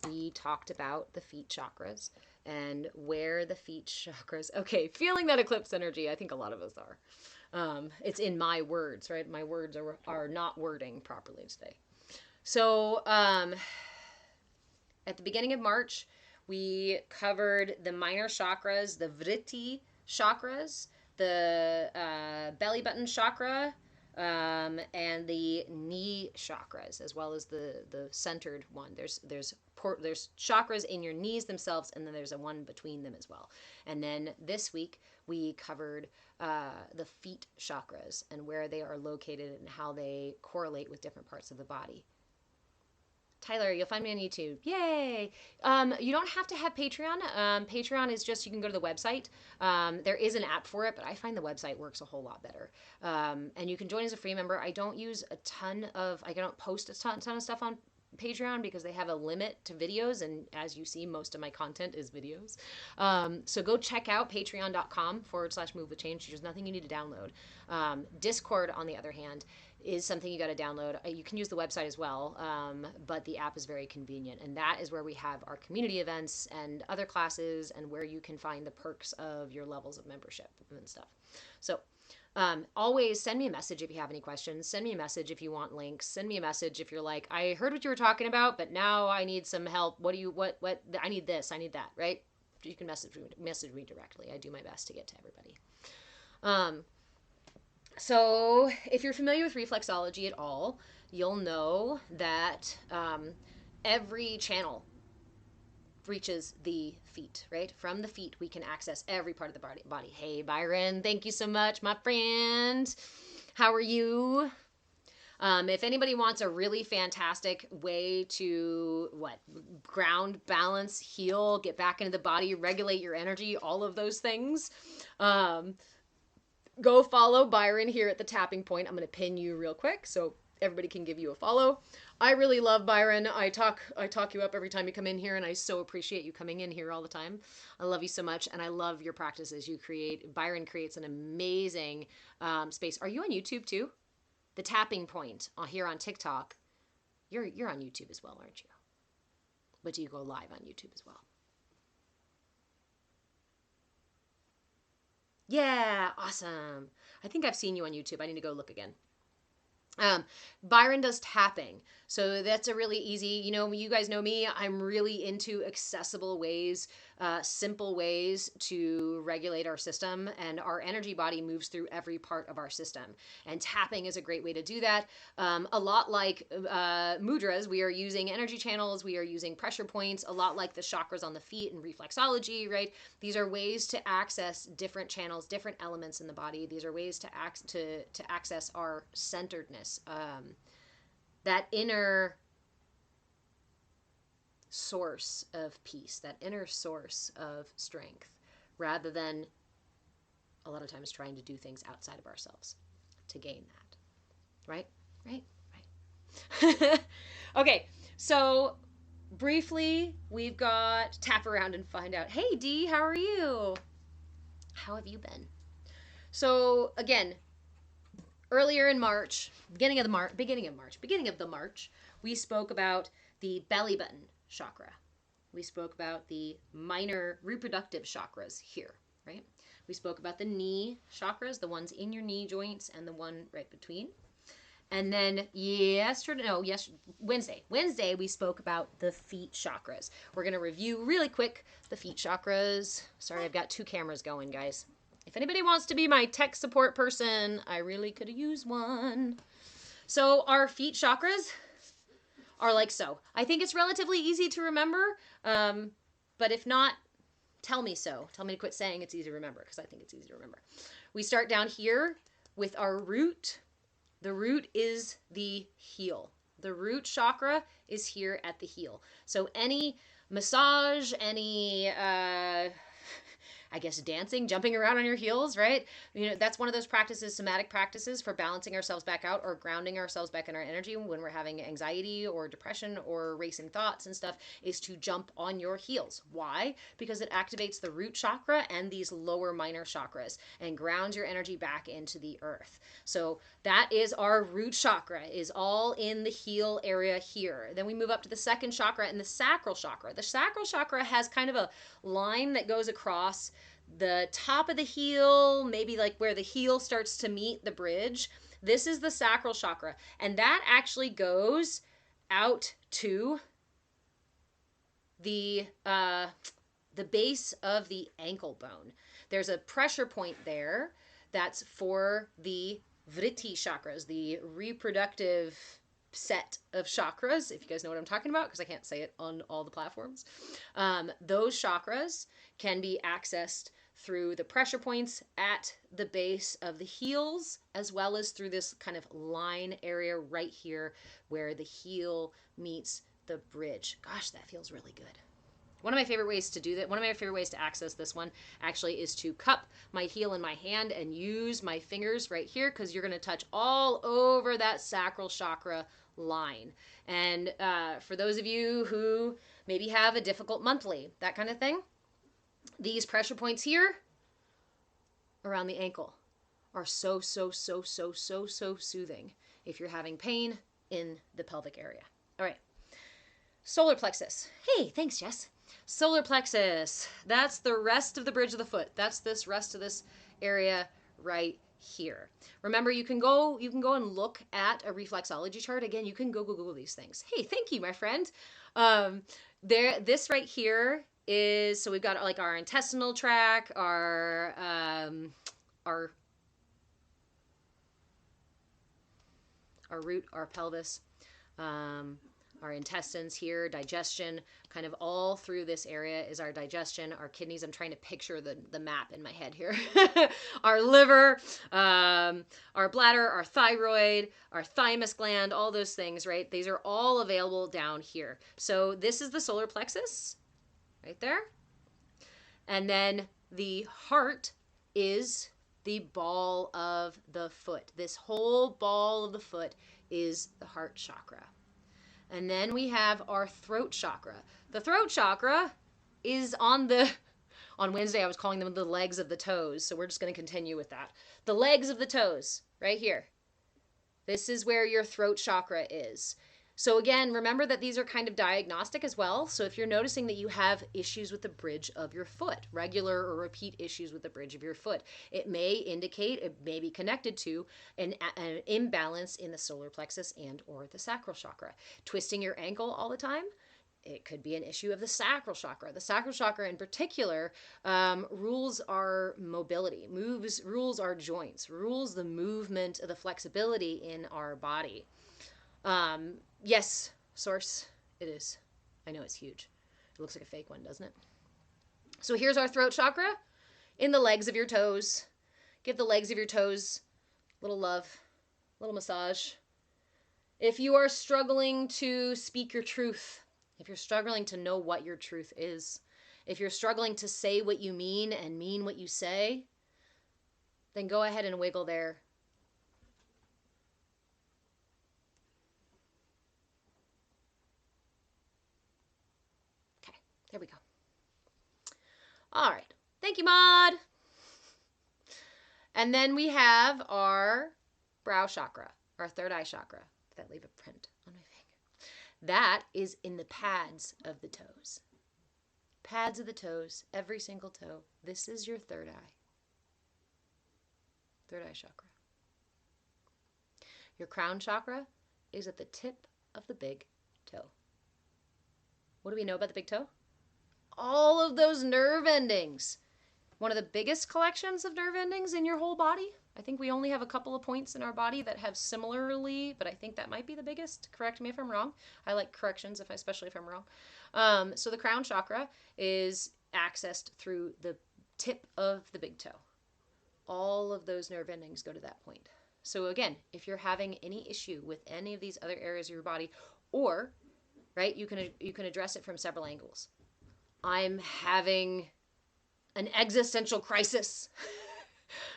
we talked about the feet chakras and where the feet chakras, okay, feeling that eclipse energy, I think a lot of us are. It's in my words, right? My words are not wording properly today. So, at the beginning of March, We covered the minor chakras, the vritti chakras, the belly button chakra, and the knee chakras, as well as the centered one. There's chakras in your knees themselves, and then there's a one between them as well. And then this week we covered the feet chakras and where they are located and how they correlate with different parts of the body. Tyler, you'll find me on YouTube. Yay! You don't have to have Patreon. Patreon is just, you can go to the website. There is an app for it, but I find the website works a whole lot better. And you can join as a free member. I don't post a ton of stuff on Patreon because they have a limit to videos, and as you see, most of my content is videos. So go check out patreon.com/move with change. There's nothing you need to download. Discord, on the other hand, is something you got to download. You can use the website as well, but the app is very convenient. And that is where we have our community events and other classes, and where you can find the perks of your levels of membership and stuff. So always send me a message if you have any questions. Send me a message if you want links. Send me a message if you're like, I heard what you were talking about, but now I need some help. What I need this, I need that, right? You can message me directly. I do my best to get to everybody. So if you're familiar with reflexology at all, you'll know that every channel reaches the feet, right? From the feet, we can access every part of the body. Hey, Byron, thank you so much, my friend. How are you? If anybody wants a really fantastic way to ground, balance, heal, get back into the body, regulate your energy, all of those things, go follow Byron here at the Tapping Point. I'm going to pin you real quick so everybody can give you a follow. I really love Byron. I talk you up every time you come in here, and I so appreciate you coming in here all the time. I love you so much, and I love your practices you create. Byron creates an amazing space. Are you on YouTube too? The Tapping Point here on TikTok. You're on YouTube as well, aren't you? But do you go live on YouTube as well? Yeah, awesome. I think I've seen you on YouTube. I need to go look again. Byron does tapping. So that's a really easy, you guys know me, I'm really into accessible ways, simple ways to regulate our system, and our energy body moves through every part of our system. And tapping is a great way to do that. A lot like mudras, we are using energy channels, we are using pressure points, a lot like the chakras on the feet and reflexology, right? These are ways to access different channels, different elements in the body. These are ways to access our centeredness, that inner source of peace, that inner source of strength, rather than a lot of times trying to do things outside of ourselves to gain that. Right? Okay, so briefly, we've got tap around and find out. Hey, Dee, how are you? How have you been? So again, earlier in March, beginning of the March, we spoke about the belly button chakra. We spoke about the minor reproductive chakras here, right? We spoke about the knee chakras, the ones in your knee joints and the one right between. And then Wednesday, we spoke about the feet chakras. We're going to review really quick the feet chakras. Sorry, I've got two cameras going, guys. If anybody wants to be my tech support person, I really could use one. So our feet chakras are like so. I think it's relatively easy to remember, but if not, tell me so. Tell me to quit saying it's easy to remember, because I think it's easy to remember. We start down here with our root. The root is the heel. The root chakra is here at the heel. So any massage, any dancing, jumping around on your heels, right? That's one of those practices, somatic practices for balancing ourselves back out or grounding ourselves back in our energy when we're having anxiety or depression or racing thoughts and stuff, is to jump on your heels. Why? Because it activates the root chakra and these lower minor chakras and grounds your energy back into the earth. So that is our root chakra, is all in the heel area here. Then we move up to the second chakra and the sacral chakra. The sacral chakra has kind of a line that goes across the top of the heel, maybe like where the heel starts to meet the bridge. This is the sacral chakra, and that actually goes out to the base of the ankle bone. There's a pressure point there that's for the vritti chakras, the reproductive set of chakras, if you guys know what I'm talking about, because I can't say it on all the platforms. Those chakras can be accessed through the pressure points at the base of the heels, as well as through this kind of line area right here where the heel meets the bridge. Gosh, that feels really good. One of my favorite ways to do that, one of my favorite ways to access this one actually is to cup my heel in my hand and use my fingers right here, because you're going to touch all over that sacral chakra line. And for those of you who maybe have a difficult monthly, that kind of thing, these pressure points here around the ankle are so soothing if you're having pain in the pelvic area. All right. Solar plexus. Hey, thanks, Jess. Solar plexus. That's the rest of the bridge of the foot. That's this rest of this area right here. Remember, you can go and look at a reflexology chart. Again, you can go Google these things. Hey, thank you, my friend. This right here is, so we've got like our intestinal tract, our root, our pelvis, our intestines here, digestion, kind of all through this area is our digestion, our kidneys. I'm trying to picture the map in my head here. Our liver, our bladder, our thyroid, our thymus gland, all those things, right? These are all available down here. So this is the solar plexus right there. And then the heart is the ball of the foot. This whole ball of the foot is the heart chakra. And then we have our throat chakra. The throat chakra is on Wednesday I was calling them the legs of the toes, so we're just going to continue with that. The legs of the toes, right here. This is where your throat chakra is. So again, remember that these are kind of diagnostic as well. So if you're noticing that you have issues with the bridge of your foot, regular or repeat issues with the bridge of your foot, it may indicate, it may be connected to an imbalance in the solar plexus and or the sacral chakra. Twisting your ankle all the time, it could be an issue of the sacral chakra. The sacral chakra in particular rules our mobility, rules our joints, rules the movement, the flexibility in our body. Yes, source, it is. I know it's huge. It looks like a fake one, doesn't it? So here's our throat chakra in the legs of your toes. Give the legs of your toes a little love, a little massage. If you are struggling to speak your truth, if you're struggling to know what your truth is, if you're struggling to say what you mean and mean what you say, then go ahead and wiggle there. There we go. All right. Thank you, Maud. And then we have our brow chakra, our third eye chakra. That leave a print on my finger. That is in the pads of the toes. Pads of the toes, every single toe. This is your third eye. Third eye chakra. Your crown chakra is at the tip of the big toe. What do we know about the big toe? All of those nerve endings. One of the biggest collections of nerve endings in your whole body. I think we only have a couple of points in our body that have similarly, but I think that might be the biggest. Correct me if I'm wrong. I like corrections, especially if I'm wrong. So the crown chakra is accessed through the tip of the big toe. All of those nerve endings go to that point. So again, if you're having any issue with any of these other areas of your body, or, right, you can address it from several angles. I'm having an existential crisis,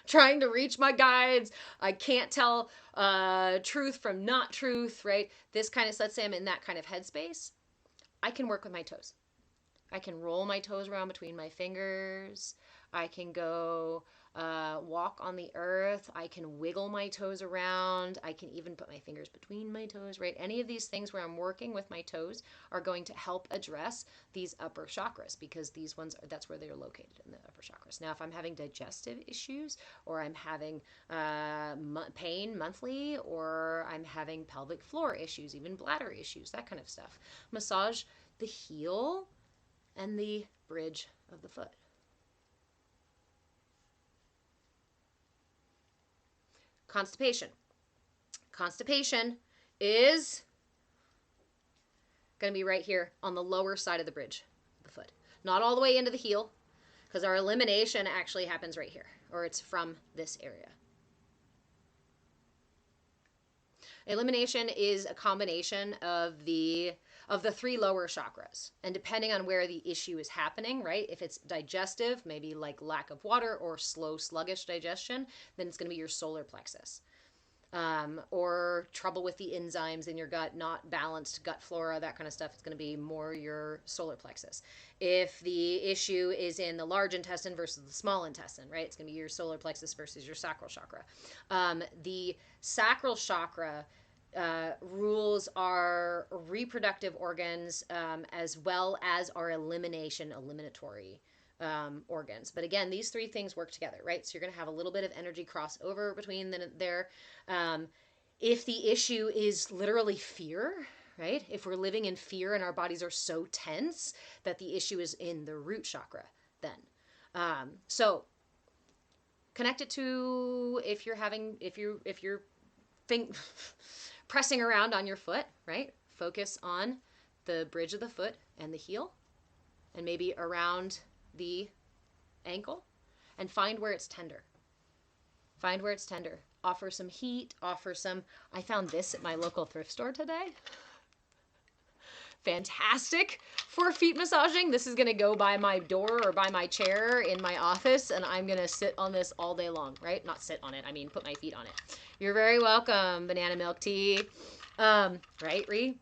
trying to reach my guides. I can't tell truth from not truth, right? This kind of, let's say I'm in that kind of headspace. I can work with my toes. I can roll my toes around between my fingers. I can go walk on the earth. I can wiggle my toes around. I can even put my fingers between my toes, right? Any of these things where I'm working with my toes are going to help address these upper chakras, because these ones, that's where they're located, in the upper chakras. Now, if I'm having digestive issues, or I'm having pain monthly, or I'm having pelvic floor issues, even bladder issues, that kind of stuff, massage the heel and the bridge of the foot. Constipation. Constipation is going to be right here on the lower side of the bridge of the foot. Not all the way into the heel, because our elimination actually happens right here, or it's from this area. Elimination is a combination of the three lower chakras. And depending on where the issue is happening, right? If it's digestive, maybe like lack of water or slow, sluggish digestion, then it's going to be your solar plexus. Or trouble with the enzymes in your gut, not balanced gut flora, that kind of stuff, it's going to be more your solar plexus. If the issue is in the large intestine versus the small intestine, right, it's going to be your solar plexus versus your sacral chakra. The sacral chakra rules our reproductive organs as well as our eliminatory organs. But again, these three things work together, right? So you're going to have a little bit of energy crossover between there. If the issue is literally fear, right? If we're living in fear and our bodies are so tense that the issue is in the root chakra, then. So connect it to if you're pressing around on your foot, right? Focus on the bridge of the foot and the heel, and maybe around the ankle, and find where it's tender. Find where it's tender. Offer some heat, I found this at my local thrift store today. Fantastic for feet massaging. This is going to go by my door or by my chair in my office, and I'm going to sit on this all day long, right? Not sit on it, I mean put my feet on it. You're very welcome, banana milk tea. Right, Ree?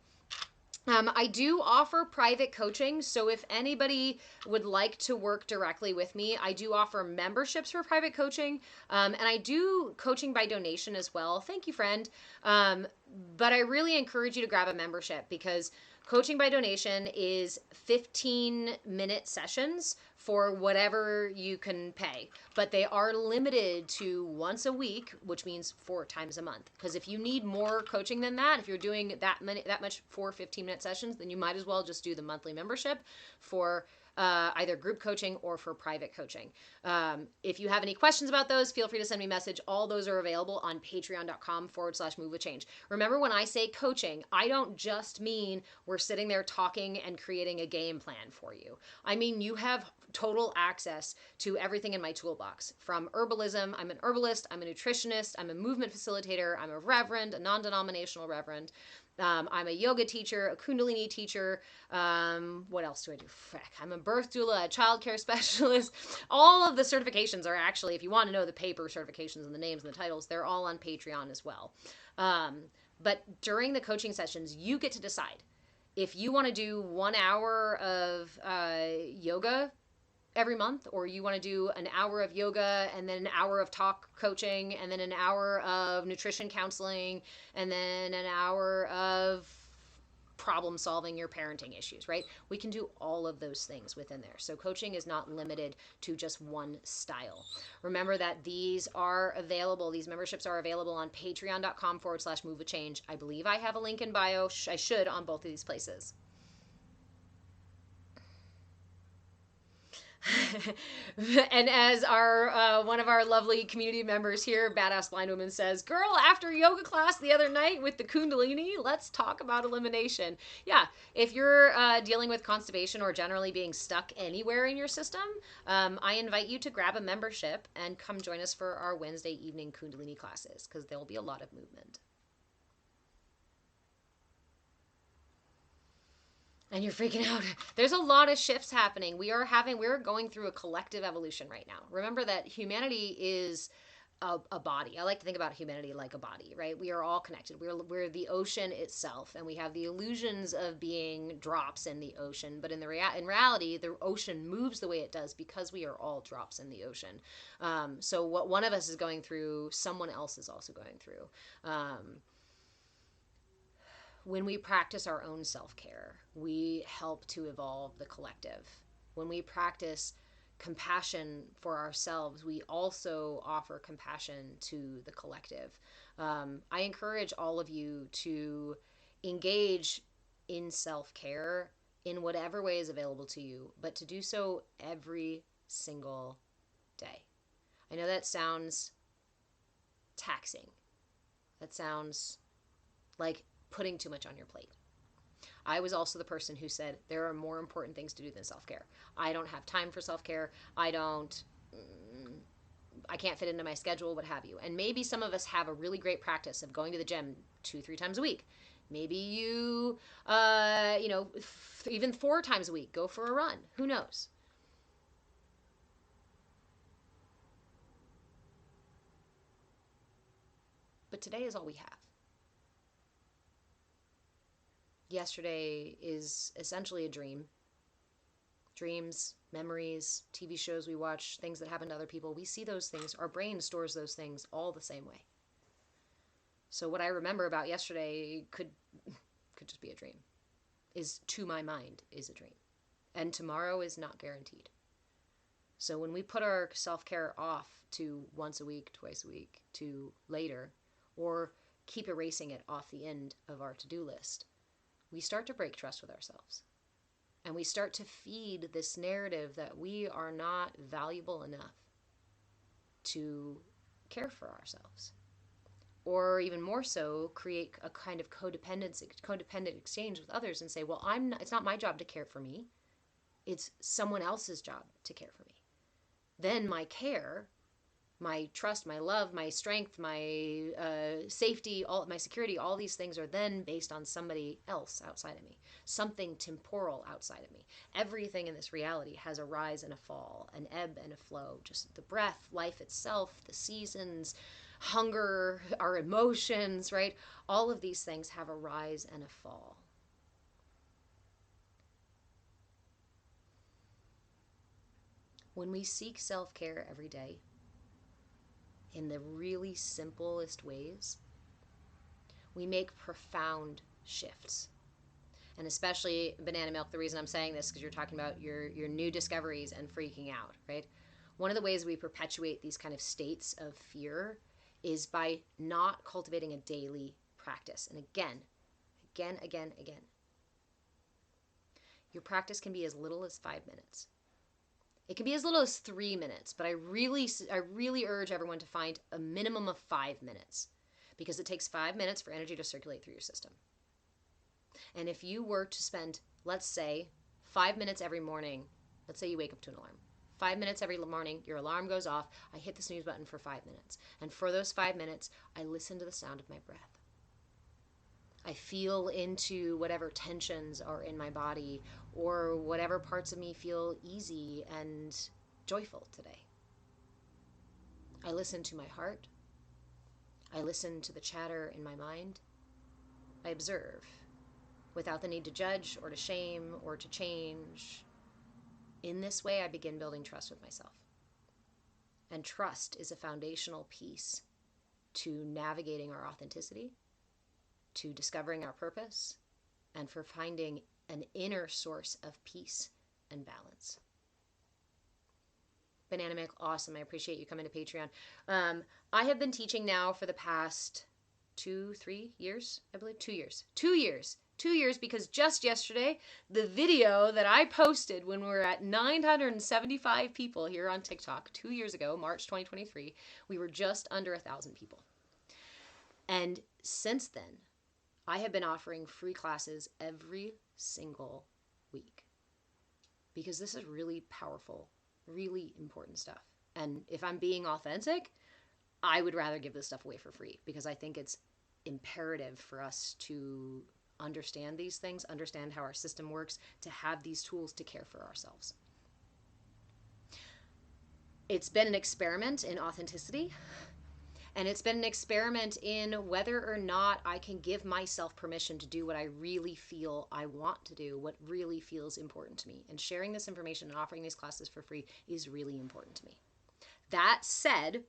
I do offer private coaching, so if anybody would like to work directly with me, I do offer memberships for private coaching, and I do coaching by donation as well. Thank you, friend. But I really encourage you to grab a membership, because coaching by donation is 15-minute sessions for whatever you can pay. But they are limited to once a week, which means 4 times a month. Because if you need more coaching than that, if you're doing that much for 15-minute sessions, then you might as well just do the monthly membership for either group coaching or for private coaching. If you have any questions about those, feel free to send me a message. All those are available on patreon.com/movewithchange. Remember, when I say coaching, I don't just mean we're sitting there talking and creating a game plan for you. I mean, you have total access to everything in my toolbox. From herbalism, I'm an herbalist, I'm a nutritionist, I'm a movement facilitator, I'm a reverend, a non-denominational reverend. I'm a yoga teacher, a Kundalini teacher. What else do I do? Frick. I'm a birth doula, a childcare specialist. All of the certifications are actually, if you want to know the paper certifications and the names and the titles, they're all on Patreon as well. But during the coaching sessions, you get to decide if you want to do 1 hour of yoga every month, or you want to do an hour of yoga and then an hour of talk coaching and then an hour of nutrition counseling and then an hour of problem solving your parenting issues, right? We can do all of those things within there. So coaching is not limited to just one style. Remember that these are available, these memberships are available on patreon.com/movewithchange. I believe I have a link in bio. I should on both of these places. And as our one of our lovely community members here, Badass Blind Woman, says, girl, after yoga class the other night with the Kundalini, let's talk about elimination. Yeah, if you're dealing with constipation or generally being stuck anywhere in your system, I invite you to grab a membership and come join us for our Wednesday evening Kundalini classes, because there will be a lot of movement. And you're freaking out. There's a lot of shifts happening. We're going through a collective evolution right now. Remember that humanity is a body. I like to think about humanity like a body, right? We are all connected. We're the ocean itself, and we have the illusions of being drops in the ocean. But in reality, the ocean moves the way it does because we are all drops in the ocean. So what one of us is going through, someone else is also going through. When we practice our own self-care, we help to evolve the collective. When we practice compassion for ourselves, we also offer compassion to the collective. I encourage all of you to engage in self-care in whatever way is available to you, but to do so every single day. I know that sounds taxing. That sounds like putting too much on your plate. I was also the person who said there are more important things to do than self-care. I don't have time for self-care. I can't fit into my schedule, what have you. And maybe some of us have a really great practice of going to the gym 2-3 times a week. Maybe you, even 4 times a week, go for a run. Who knows? But today is all we have. Yesterday is essentially a dream. Dreams, memories, TV shows we watch, things that happen to other people. We see those things. Our brain stores those things all the same way. So what I remember about yesterday could just be a dream. To my mind, is a dream. And tomorrow is not guaranteed. So when we put our self-care off to once a week, twice a week, to later, or keep erasing it off the end of our to-do list, we start to break trust with ourselves. And we start to feed this narrative that we are not valuable enough to care for ourselves. Or even more so, create a kind of codependent exchange with others and say, well, it's not my job to care for me. It's someone else's job to care for me. Then my care, my trust, my love, my strength, my safety, my security, all these things are then based on somebody else outside of me, something temporal outside of me. Everything in this reality has a rise and a fall, an ebb and a flow, just the breath, life itself, the seasons, hunger, our emotions, right? All of these things have a rise and a fall. When we seek self-care every day, in the really simplest ways, we make profound shifts. And especially banana milk, the reason I'm saying this, because you're talking about your new discoveries and freaking out, right? One of the ways we perpetuate these kind of states of fear is by not cultivating a daily practice. And again. Your practice can be as little as 5 minutes. It can be as little as 3 minutes, but I really urge everyone to find a minimum of 5 minutes, because it takes 5 minutes for energy to circulate through your system. And if you were to spend, let's say, 5 minutes every morning, let's say you wake up to an alarm. 5 minutes every morning, your alarm goes off, I hit the snooze button for 5 minutes. And for those 5 minutes, I listen to the sound of my breath. I feel into whatever tensions are in my body, or whatever parts of me feel easy and joyful today. I listen to my heart. I listen to the chatter in my mind. I observe without the need to judge or to shame or to change. In this way, I begin building trust with myself. And trust is a foundational piece to navigating our authenticity, to discovering our purpose, and for finding an inner source of peace and balance. Banana Milk, awesome. I appreciate you coming to Patreon. I have been teaching now for the past 2-3 years, I believe. 2 years. 2 years. 2 years, because just yesterday, the video that I posted when we were at 975 people here on TikTok 2 years ago, March 2023, we were just under 1,000 people. And since then, I have been offering free classes every single week, because this is really powerful, really important stuff. And if I'm being authentic, I would rather give this stuff away for free, because I think it's imperative for us to understand these things, understand how our system works, to have these tools to care for ourselves. It's been an experiment in authenticity. And it's been an experiment in whether or not I can give myself permission to do what I really feel I want to do, what really feels important to me. And sharing this information and offering these classes for free is really important to me. That said,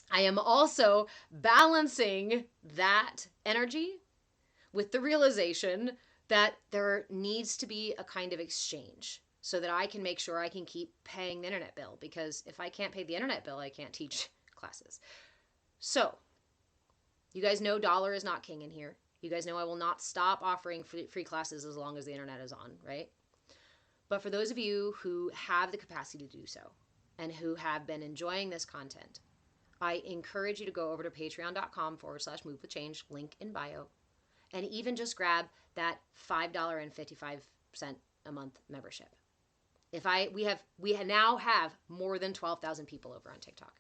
I am also balancing that energy with the realization that there needs to be a kind of exchange so that I can make sure I can keep paying the internet bill. Because if I can't pay the internet bill, I can't teach classes. So, you guys know dollar is not king in here. You guys know I will not stop offering free classes as long as the internet is on, right? But for those of you who have the capacity to do so and who have been enjoying this content, I encourage you to go over to patreon.com/move with change, link in bio, and even just grab that $5.55 a month membership. We now have more than 12,000 people over on TikTok.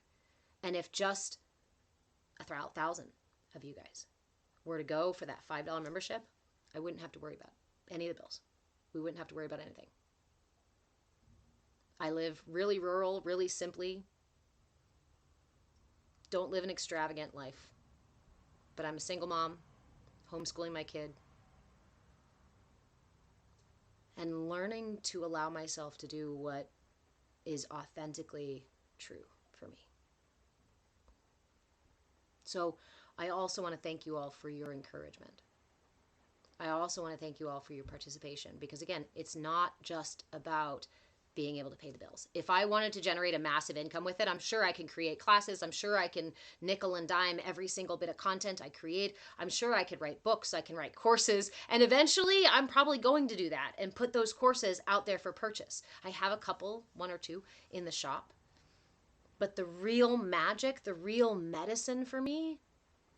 And if just 1,000 of you guys were to go for that $5 membership, I wouldn't have to worry about any of the bills. We wouldn't have to worry about anything. I live really rural, really simply. Don't live an extravagant life. But I'm a single mom, homeschooling my kid, and learning to allow myself to do what is authentically true for me. So I also want to thank you all for your encouragement. I also want to thank you all for your participation, because again, it's not just about being able to pay the bills. If I wanted to generate a massive income with it, I'm sure I can create classes. I'm sure I can nickel and dime every single bit of content I create. I'm sure I could write books. I can write courses. And eventually I'm probably going to do that and put those courses out there for purchase. I have a couple, one or two in the shop. But the real magic, the real medicine for me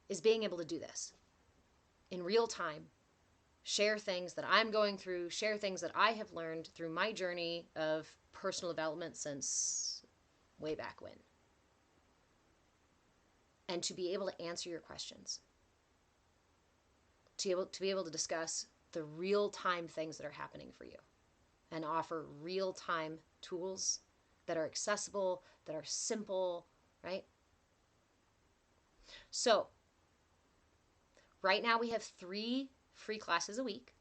is being able to do this in real time. Share things that I'm going through, share things that I have learned through my journey of personal development since way back when. And to be able to answer your questions. To be able to discuss the real-time things that are happening for you. And offer real-time tools that are accessible, that are simple, right? So, right now we have 3 free classes a week.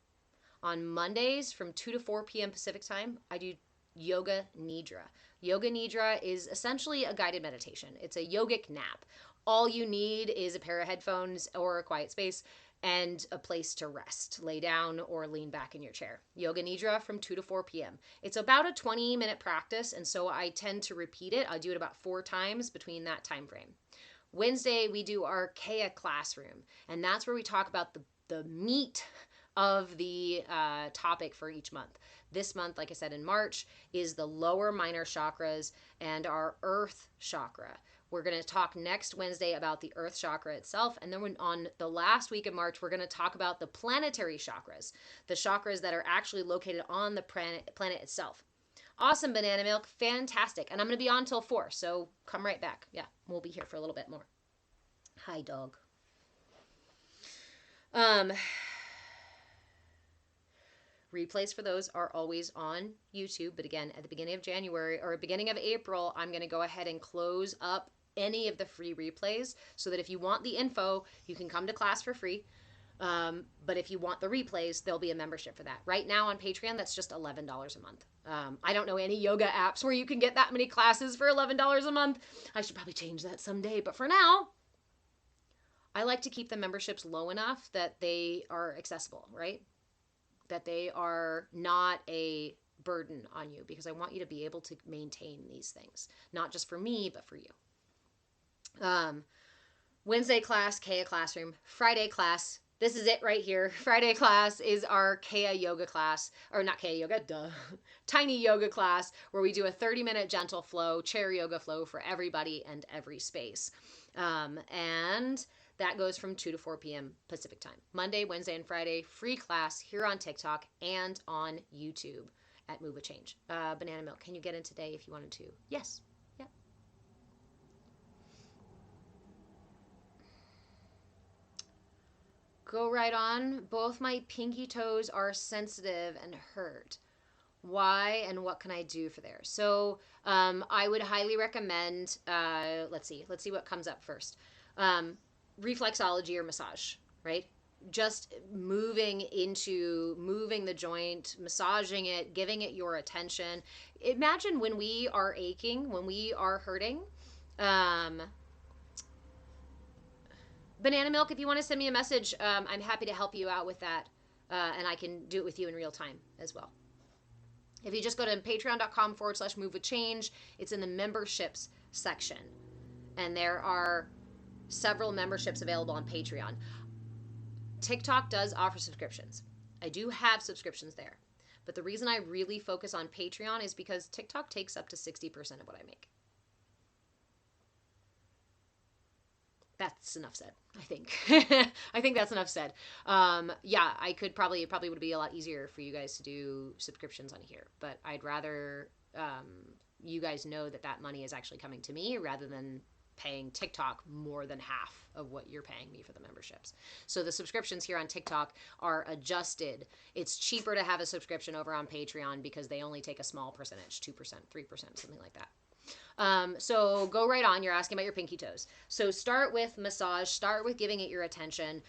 On Mondays from 2 to 4 p.m. Pacific time, I do Yoga Nidra. Yoga Nidra is essentially a guided meditation. It's a yogic nap. All you need is a pair of headphones or a quiet space and a place to rest. Lay down or lean back in your chair. Yoga Nidra from 2 to 4 p.m. It's about a 20-minute practice, and so I tend to repeat it. I do it about 4 times between that time frame. Wednesday, we do our CAYA classroom, and that's where we talk about the meat of the topic for each month. This month, like I said, in March, is the lower minor chakras and our earth chakra. We're going to talk next Wednesday about the earth chakra itself. And then on the last week of March, we're going to talk about the planetary chakras, the chakras that are actually located on the planet itself. Awesome, Banana Milk. Fantastic. And I'm going to be on till 4, so come right back. Yeah, we'll be here for a little bit more. Hi, dog. Replays for those are always on YouTube, but again, at the beginning of January or beginning of April, I'm going to go ahead and close up any of the free replays so that if you want the info, you can come to class for free. But if you want the replays, there'll be a membership for that. Right now on Patreon, that's just $11 a month. I don't know any yoga apps where you can get that many classes for $11 a month. I should probably change that someday, but for now, I like to keep the memberships low enough that they are accessible, right? That they are not a burden on you, because I want you to be able to maintain these things, not just for me, but for you. Wednesday class, CAYA classroom. Friday class, this is it right here. Friday class is our CAYA yoga class, or not CAYA yoga, duh. Tiny yoga class where we do a 30-minute gentle flow, chair yoga flow for everybody and every space. And that goes from 2 to 4 p.m. Pacific time. Monday, Wednesday, and Friday, free class here on TikTok and on YouTube at Move with Change. Banana Milk, can you get in today if you wanted to? Yes. Yeah. Go right on. Both my pinky toes are sensitive and hurt. Why and what can I do for there? So I would highly recommend, let's see what comes up first. Reflexology or massage, right? Just moving the joint, massaging it, giving it your attention. Imagine when we are aching, when we are hurting. Banana Milk, if you want to send me a message, I'm happy to help you out with that. And I can do it with you in real time as well. If you just go to patreon.com/move with change, it's in the memberships section. And there are several memberships available on Patreon. TikTok does offer subscriptions. I do have subscriptions there. But the reason I really focus on Patreon is because TikTok takes up to 60% of what I make. That's enough said, I think. I think that's enough said. Yeah, I could it probably would be a lot easier for you guys to do subscriptions on here, but I'd rather you guys know that that money is actually coming to me rather than paying TikTok more than half of what you're paying me for the memberships. So the subscriptions here on TikTok are adjusted. It's cheaper to have a subscription over on Patreon because they only take a small percentage, 2%, 3%, something like that. So go right on. You're asking about your pinky toes. So start with massage, start with giving it your attention.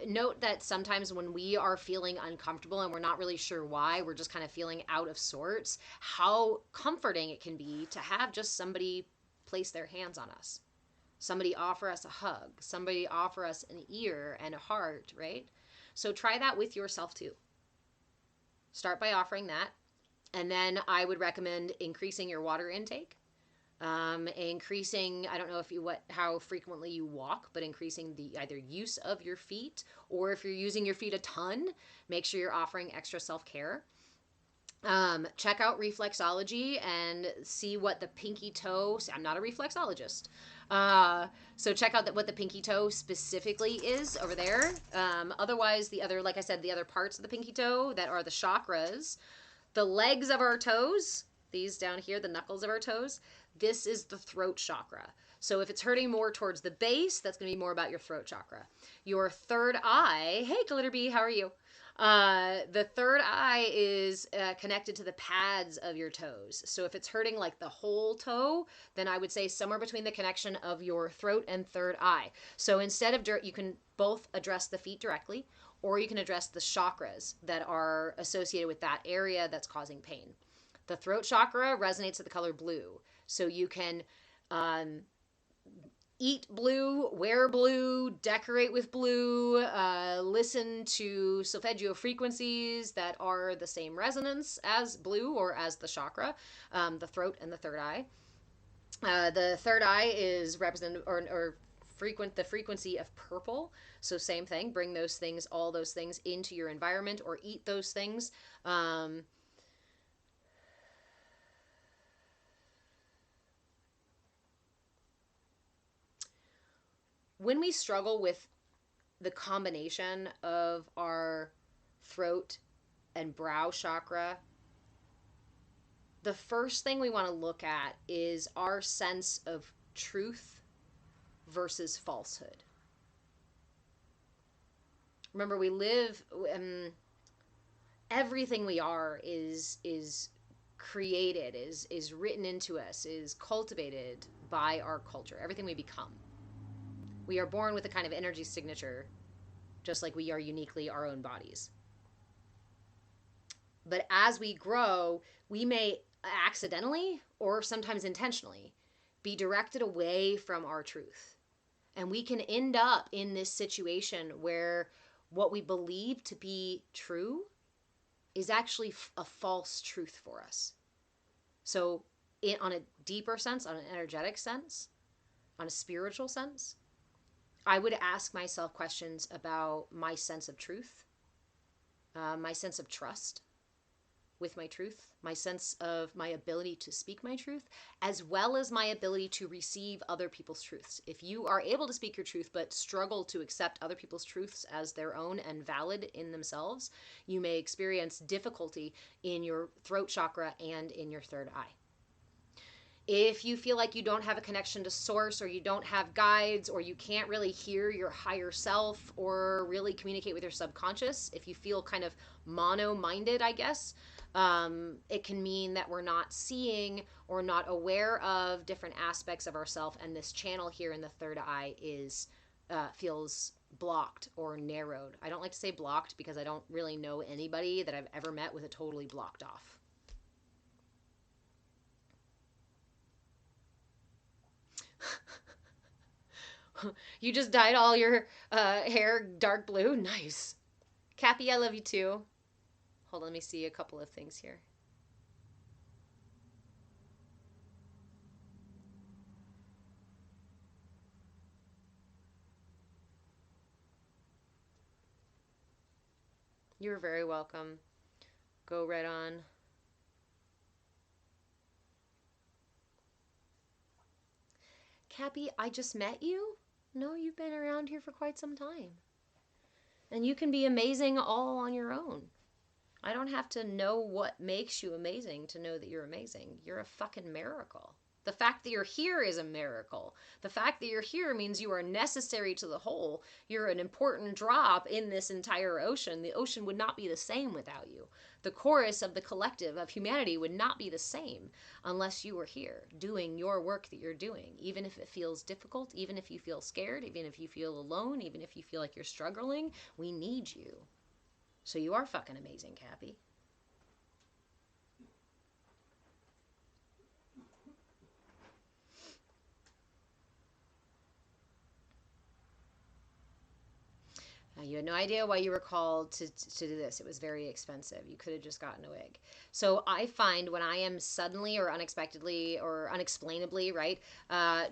Note that sometimes when we are feeling uncomfortable and we're not really sure why, we're just kind of feeling out of sorts, how comforting it can be to have just somebody place their hands on us. Somebody offer us a hug, somebody offer us an ear and a heart, right? So try that with yourself too. Start by offering that. And then I would recommend increasing your water intake. Increasing, I don't know how frequently you walk, but increasing the either use of your feet, or if you're using your feet a ton, make sure you're offering extra self-care. Check out reflexology and see what the pinky toe, I'm not a reflexologist. So check out what the pinky toe specifically is over there. Otherwise, like I said, the other parts of the pinky toe that are the chakras, the legs of our toes, these down here, the knuckles of our toes, this is the throat chakra. So if it's hurting more towards the base, that's going to be more about your throat chakra. Your third eye, hey Glitter Bee, how are you? The third eye is connected to the pads of your toes. So if it's hurting like the whole toe, then I would say somewhere between the connection of your throat and third eye. So instead of you can both address the feet directly, or you can address the chakras that are associated with that area that's causing pain. The throat chakra resonates with the color blue. So you can eat blue, wear blue, decorate with blue, listen to solfeggio frequencies that are the same resonance as blue or as the chakra, the throat and the third eye. The third eye is represented the frequency of purple. So same thing, bring those things, all those things into your environment or eat those things. When we struggle with the combination of our throat and brow chakra, the first thing we want to look at is our sense of truth versus falsehood. Remember, we live, everything we are is created, is written into us, is cultivated by our culture, everything we become. We are born with a kind of energy signature, just like we are uniquely our own bodies. But as we grow, we may accidentally or sometimes intentionally be directed away from our truth. And we can end up in this situation where what we believe to be true is actually a false truth for us. So on a deeper sense, on an energetic sense, on a spiritual sense, I would ask myself questions about my sense of truth, my sense of trust with my truth, my sense of my ability to speak my truth, as well as my ability to receive other people's truths. If you are able to speak your truth but struggle to accept other people's truths as their own and valid in themselves, you may experience difficulty in your throat chakra and in your third eye. If you feel like you don't have a connection to source, or you don't have guides, or you can't really hear your higher self or really communicate with your subconscious, if you feel kind of mono-minded, I guess, it can mean that we're not seeing or not aware of different aspects of ourself, and this channel here in the third eye feels blocked or narrowed. I don't like to say blocked because I don't really know anybody that I've ever met with a totally blocked off. You just dyed all your hair dark blue? Nice. Cappy, I love you too. Hold on, let me see a couple of things here. You're very welcome. Go right on. Cappy, I just met you? No, you've been around here for quite some time. And you can be amazing all on your own. I don't have to know what makes you amazing to know that you're amazing. You're a fucking miracle. The fact that you're here is a miracle. The fact that you're here means you are necessary to the whole. You're an important drop in this entire ocean. The ocean would not be the same without you. The chorus of the collective of humanity would not be the same unless you were here doing your work that you're doing. Even if it feels difficult, even if you feel scared, even if you feel alone, even if you feel like you're struggling, we need you. So you are fucking amazing, Cappy. You had no idea why you were called to do this. It was very expensive. You could have just gotten a wig. So I find when I am suddenly or unexpectedly or unexplainably, right,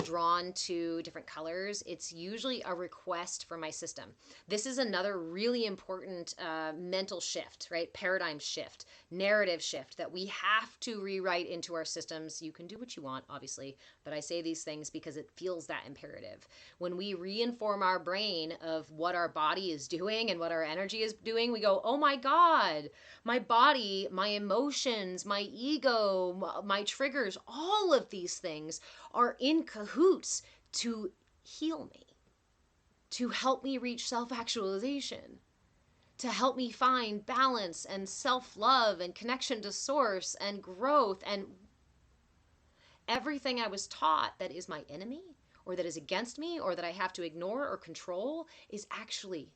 drawn to different colors, it's usually a request from my system. This is another really important mental shift, right? Paradigm shift, narrative shift that we have to rewrite into our systems. You can do what you want, obviously, but I say these things because it feels that imperative. When we reinform our brain of what our body is doing and what our energy is doing, we go, oh my God, my body, my emotions, my ego, my triggers, all of these things are in cahoots to heal me, to help me reach self-actualization, to help me find balance and self-love and connection to source and growth. And everything I was taught that is my enemy or that is against me or that I have to ignore or control is actually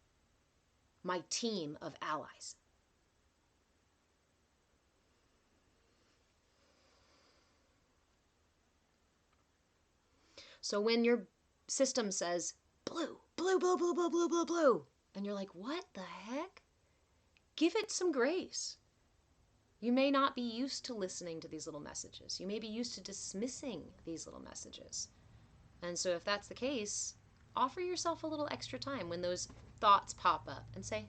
my team of allies. So when your system says blue, blue, blue, blue, blue, blue, blue, blue, and you're like, what the heck? Give it some grace. You may not be used to listening to these little messages. You may be used to dismissing these little messages. And so if that's the case, offer yourself a little extra time when those thoughts pop up and say,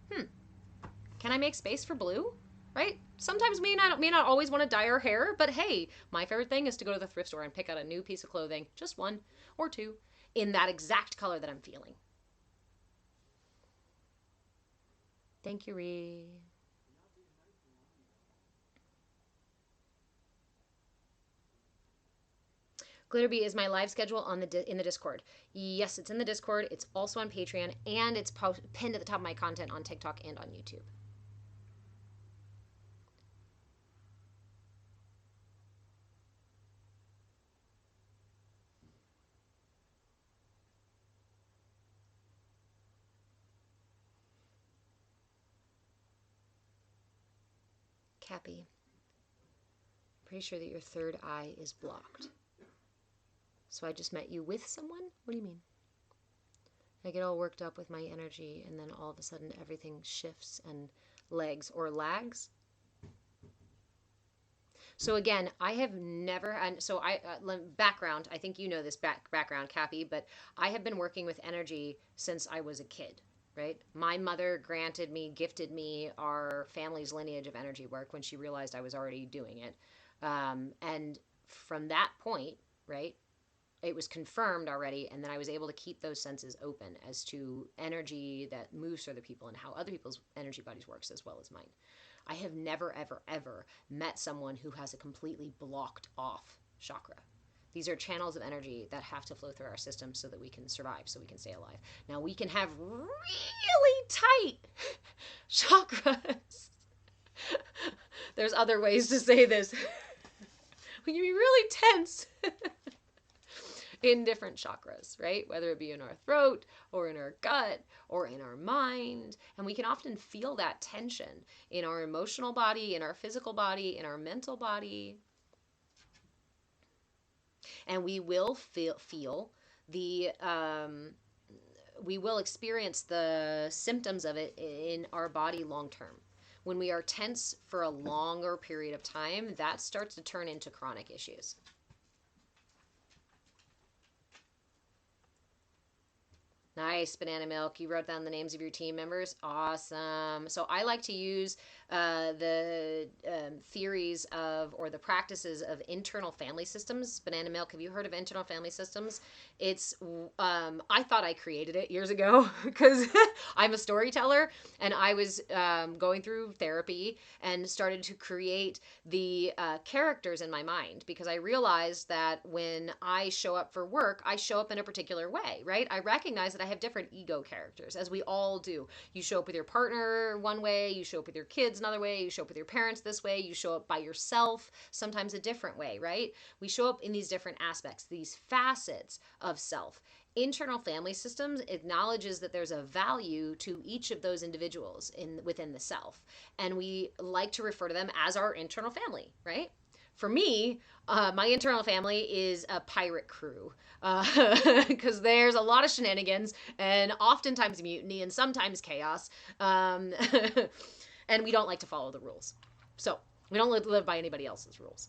can I make space for blue? Right? Sometimes me not always want to dye our hair, but hey, my favorite thing is to go to the thrift store and pick out a new piece of clothing, just one or two, in that exact color that I'm feeling. Thank you, Ree. Glitterbee is my live schedule on in the Discord. Yes, it's in the Discord. It's also on Patreon, and it's pinned at the top of my content on TikTok and on YouTube. Cappy, I'm pretty sure that your third eye is blocked. So I just met you with someone? What do you mean? I get all worked up with my energy, and then all of a sudden everything shifts and lags or lags. So again, I have never, and so background, I think you know this background, Cappy, but I have been working with energy since I was a kid, right? My mother gifted me our family's lineage of energy work when she realized I was already doing it. And from that point, right, it was confirmed already, and then I was able to keep those senses open as to energy that moves through other people and how other people's energy bodies works as well as mine. I have never, ever, ever met someone who has a completely blocked off chakra. These are channels of energy that have to flow through our system so that we can survive, so we can stay alive. Now, we can have really tight chakras. There's other ways to say this. We can be really tense in different chakras, right? Whether it be in our throat or in our gut or in our mind. And we can often feel that tension in our emotional body, in our physical body, in our mental body. And we will feel the, we will experience the symptoms of it in our body long term. When we are tense for a longer period of time, that starts to turn into chronic issues. Nice, Banana Milk. You wrote down the names of your team members. Awesome. So I like to use the theories of, or the practices of internal family systems. Banana Milk, have you heard of internal family systems? It's, I thought I created it years ago because I'm a storyteller, and I was going through therapy and started to create the characters in my mind, because I realized that when I show up for work, I show up in a particular way, right? I recognize that I have different ego characters, as we all do. You show up with your partner one way, you show up with your kids another way, you show up with your parents this way, you show up by yourself sometimes a different way, right? We show up in these different aspects, these facets of self. Internal family systems acknowledges that there's a value to each of those individuals within the self, and we like to refer to them as our internal family, right? For me, my internal family is a pirate crew, because there's a lot of shenanigans and oftentimes mutiny and sometimes chaos, and we don't like to follow the rules. So we don't live by anybody else's rules.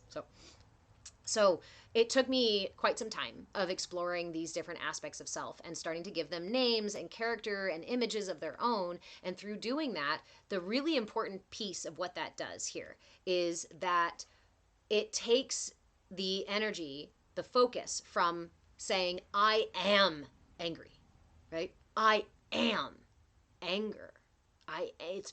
So it took me quite some time of exploring these different aspects of self and starting to give them names and character and images of their own. And through doing that, the really important piece of what that does here is that it takes the energy, the focus from saying, I am angry, right? I am anger.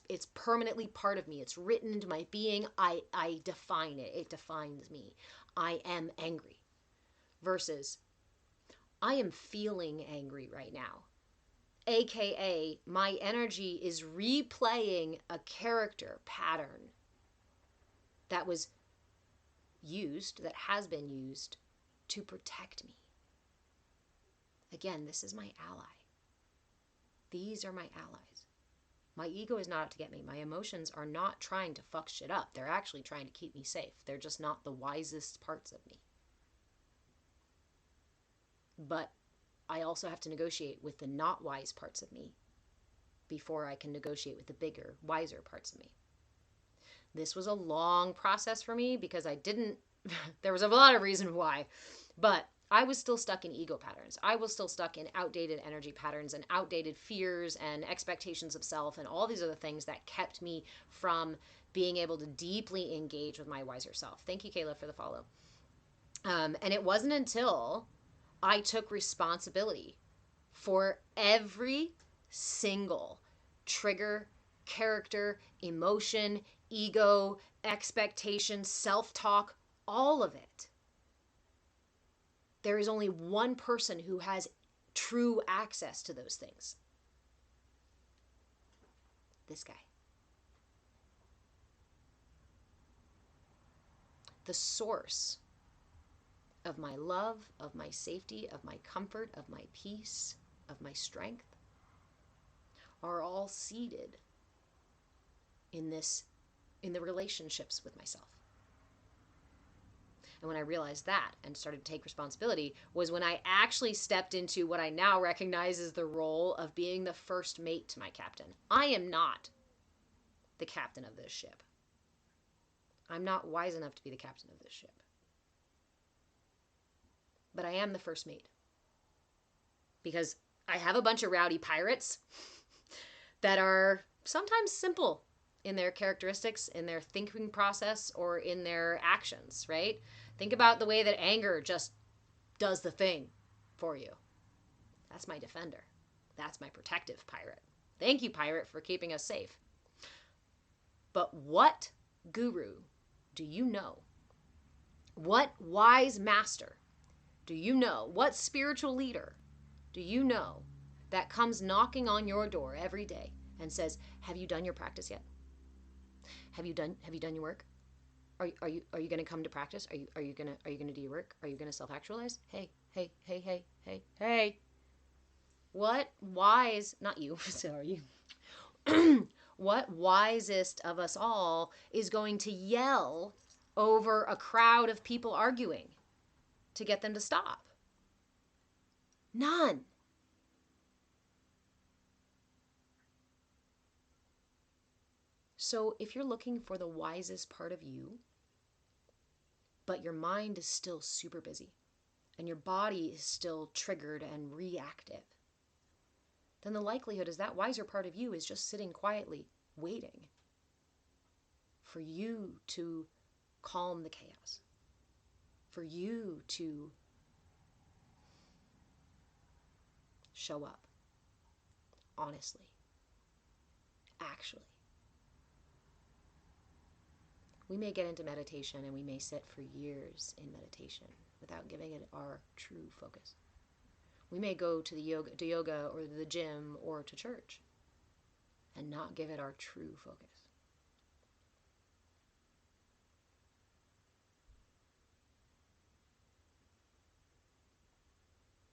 It's permanently part of me. It's written into my being. I define it. It defines me. I am angry. Versus, I am feeling angry right now. AKA, my energy is replaying a character pattern that was used, that has been used to protect me. Again, this is my ally. These are my allies. My ego is not out to get me. My emotions are not trying to fuck shit up. They're actually trying to keep me safe. They're just not the wisest parts of me. But I also have to negotiate with the not wise parts of me before I can negotiate with the bigger, wiser parts of me. This was a long process for me because I didn't, there was a lot of reasons why, but I was still stuck in ego patterns. I was still stuck in outdated energy patterns and outdated fears and expectations of self and all these other things that kept me from being able to deeply engage with my wiser self. Thank you, Kayla, for the follow. And it wasn't until I took responsibility for every single trigger, character, emotion, ego, expectation, self-talk, all of it. There is only one person who has true access to those things. This guy. The source of my love, of my safety, of my comfort, of my peace, of my strength are all seated in the relationships with myself. And when I realized that and started to take responsibility was when I actually stepped into what I now recognize as the role of being the first mate to my captain. I am not the captain of this ship. I'm not wise enough to be the captain of this ship. But I am the first mate. Because I have a bunch of rowdy pirates that are sometimes simple in their characteristics, in their thinking process, or in their actions, right? Think about the way that anger just does the thing for you. That's my defender. That's my protective pirate. Thank you, pirate, for keeping us safe. But what guru do you know? What wise master do you know? What spiritual leader do you know that comes knocking on your door every day and says, have you done your practice yet? Have you done your work? Are you going to come to practice? Are you going to do your work? Are you going to self-actualize? Hey. What wise, not you, sorry. What wisest of us all is going to yell over a crowd of people arguing to get them to stop? None. So if you're looking for the wisest part of you, but your mind is still super busy and your body is still triggered and reactive, then the likelihood is that wiser part of you is just sitting quietly, waiting for you to calm the chaos, for you to show up honestly, actually. We may get into meditation and we may sit for years in meditation without giving it our true focus. We may go to yoga or the gym or to church and not give it our true focus.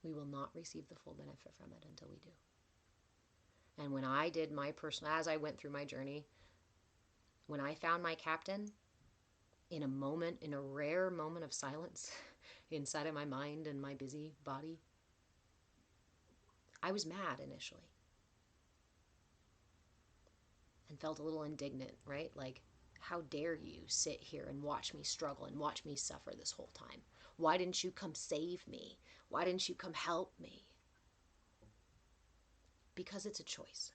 We will not receive the full benefit from it until we do. And when I did my personal, as I went through my journey, when I found my captain, in a rare moment of silence inside of my mind and my busy body, I was mad initially and felt a little indignant, right? Like, how dare you sit here and watch me struggle and watch me suffer this whole time? Why didn't you come save me? Why didn't you come help me? Because it's a choice.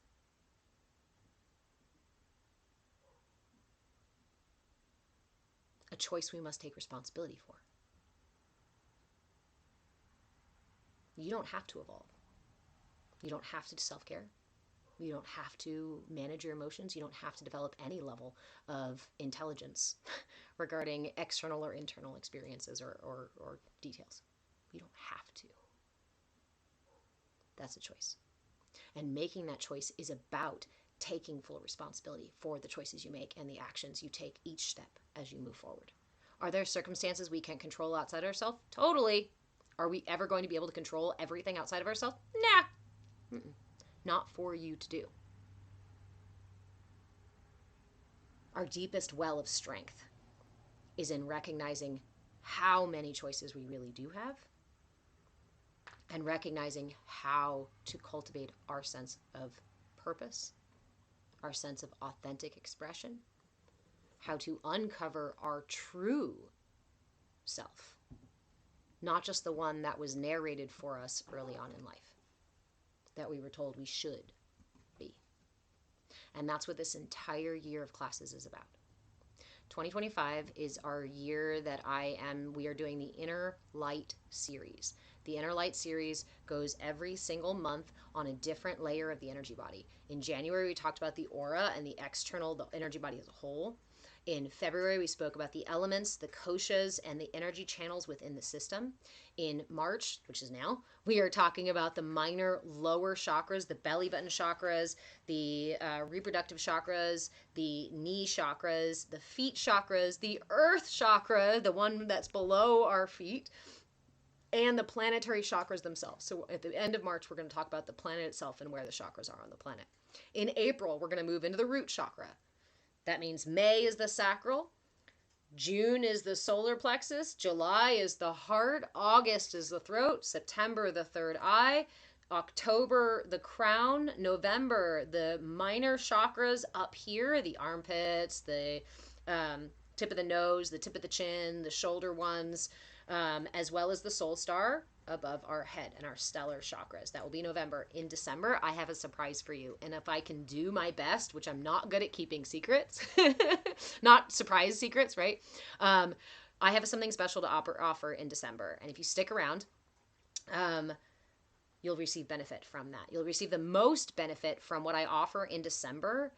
A choice we must take responsibility for. You don't have to evolve. You don't have to self-care. You don't have to manage your emotions. You don't have to develop any level of intelligence regarding external or internal experiences or details. You don't have to. That's a choice. And making that choice is about taking full responsibility for the choices you make and the actions you take each step as you move forward. Are there circumstances we can't control outside ourselves? Totally. Are we ever going to be able to control everything outside of ourselves? Nah. Not for you to do. Our deepest well of strength is in recognizing how many choices we really do have and recognizing how to cultivate our sense of purpose, our sense of authentic expression, how to uncover our true self, not just the one that was narrated for us early on in life, that we were told we should be. And that's what this entire year of classes is about. 2025 is our year that we are doing the Inner Light series. The Inner Light series goes every single month on a different layer of the energy body. In January, we talked about the aura and the energy body as a whole. In February, we spoke about the elements, the koshas, and the energy channels within the system. In March, which is now, we are talking about the minor lower chakras, the belly button chakras, the reproductive chakras, the knee chakras, the feet chakras, the earth chakra, the one that's below our feet, and the planetary chakras themselves. So at the end of March, we're going to talk about the planet itself and where the chakras are on the planet. In April, we're going to move into the root chakra. That means May is the sacral, June is the solar plexus, July is the heart, August is the throat, September the third eye, October the crown, November the minor chakras up here, the armpits, the tip of the nose, the tip of the chin, the shoulder ones, as well as the soul star above our head and our stellar chakras. That will be November. In December, I have a surprise for you. And if I can do my best, which I'm not good at keeping secrets, not surprise secrets, right? I have something special to offer in December. And if you stick around, you'll receive benefit from that. You'll receive the most benefit from what I offer in December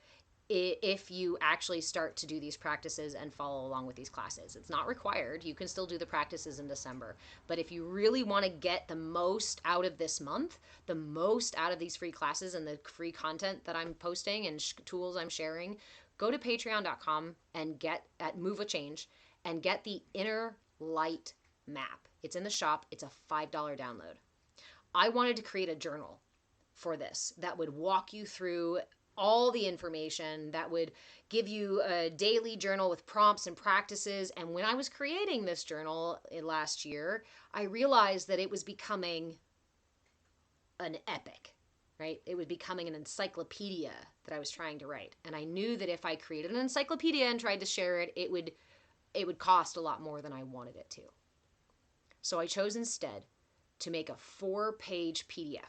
if you actually start to do these practices and follow along with these classes. It's not required. You can still do the practices in December. But if you really want to get the most out of this month, the most out of these free classes and the free content that I'm posting and tools I'm sharing, go to patreon.com and get at Move a Change and get the Inner Light map. It's in the shop. It's a $5 download. I wanted to create a journal for this that would walk you through all the information, that would give you a daily journal with prompts and practices. And when I was creating this journal last year, I realized that it was becoming an epic, right? It was becoming an encyclopedia that I was trying to write. And I knew that if I created an encyclopedia and tried to share it, it would cost a lot more than I wanted it to. So I chose instead to make a 4-page PDF.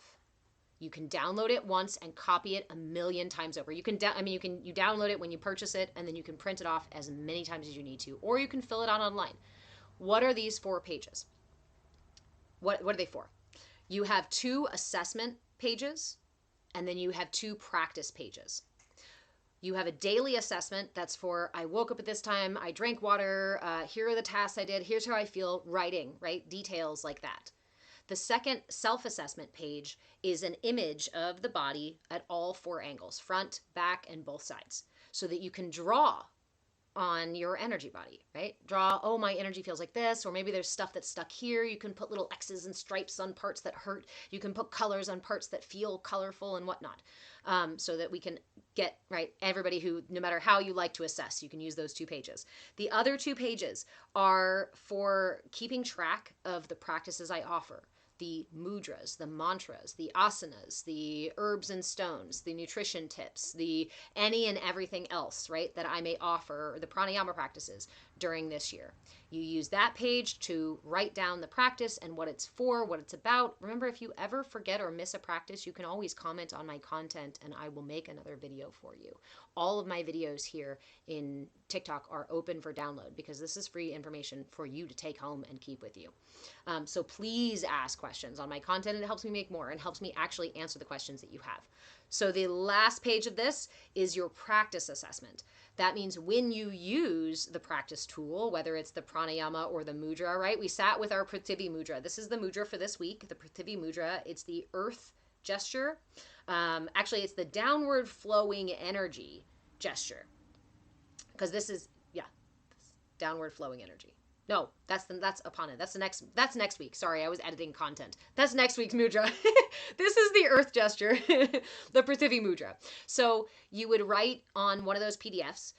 You can download it once and copy it a million times over. You can you download it when you purchase it, and then you can print it off as many times as you need to, or you can fill it out online. What are these 4 pages? What are they for? You have 2 assessment pages, and then you have 2 practice pages. You have a daily assessment that's for, I woke up at this time, I drank water, here are the tasks I did, here's how I feel, writing, right? Details like that. The second self-assessment page is an image of the body at all 4 angles, front, back, and both sides, so that you can draw on your energy body, right? Draw, oh, my energy feels like this, or maybe there's stuff that's stuck here. You can put little X's and stripes on parts that hurt. You can put colors on parts that feel colorful and whatnot, so that we can get, right, everybody who, no matter how you like to assess, you can use those 2 pages. The other 2 pages are for keeping track of the practices I offer. The mudras, the mantras, the asanas, the herbs and stones, the nutrition tips, the any and everything else, right, that I may offer, the pranayama practices during this year. You use that page to write down the practice and what it's for, what it's about. Remember, if you ever forget or miss a practice, you can always comment on my content and I will make another video for you. All of my videos here in TikTok are open for download because this is free information for you to take home and keep with you. So please ask questions on my content. It helps me make more and helps me actually answer the questions that you have. So the last page of this is your practice assessment. That means when you use the practice tool, whether it's the pranayama or the mudra, right? We sat with our Prithivi mudra. This is the mudra for this week, the Prithivi mudra. It's the earth gesture. Actually, it's the downward flowing energy gesture. Because this is, downward flowing energy. No, that's Apana. That's next week. Sorry, I was editing content. That's next week's mudra. This is the earth gesture, the Prithivi mudra. So you would write on one of those PDFs,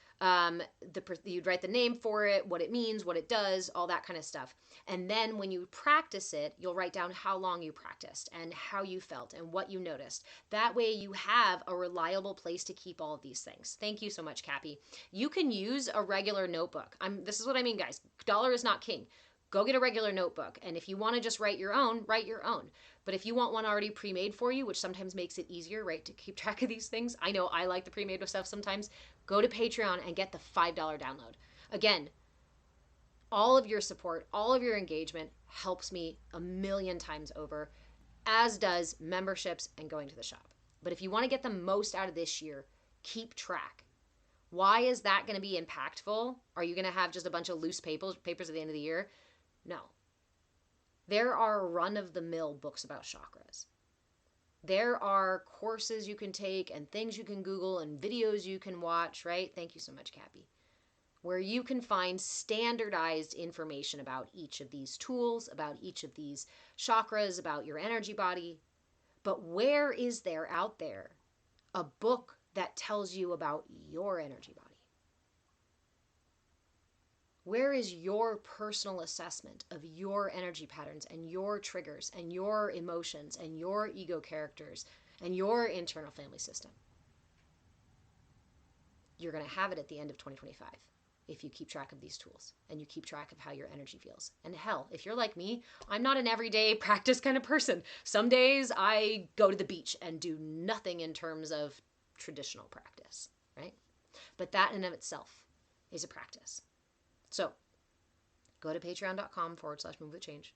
you'd write the name for it, what it means, what it does, all that kind of stuff. And then when you practice it, you'll write down how long you practiced and how you felt and what you noticed. That way you have a reliable place to keep all of these things. Thank you so much, Cappy. You can use a regular notebook. This is what I mean, guys. Dollar is not king. Go get a regular notebook. And if you want to just write your own, write your own. But if you want one already pre-made for you, which sometimes makes it easier, right, to keep track of these things. I know I like the pre-made stuff sometimes. Go to Patreon and get the $5 download. Again, all of your support, all of your engagement helps me a million times over, as does memberships and going to the shop. But if you want to get the most out of this year, keep track. Why is that going to be impactful? Are you going to have just a bunch of loose papers at the end of the year? No. There are run-of-the-mill books about chakras. There are courses you can take and things you can Google and videos you can watch, right? Thank you so much, Cappy. Where you can find standardized information about each of these tools, about each of these chakras, about your energy body. But where is there out there a book that tells you about your energy body? Where is your personal assessment of your energy patterns and your triggers and your emotions and your ego characters and your internal family system? You're going to have it at the end of 2025 if you keep track of these tools and you keep track of how your energy feels. And hell, if you're like me, I'm not an everyday practice kind of person. Some days I go to the beach and do nothing in terms of traditional practice, right? But that in and of itself is a practice. So go to patreon.com/move with change,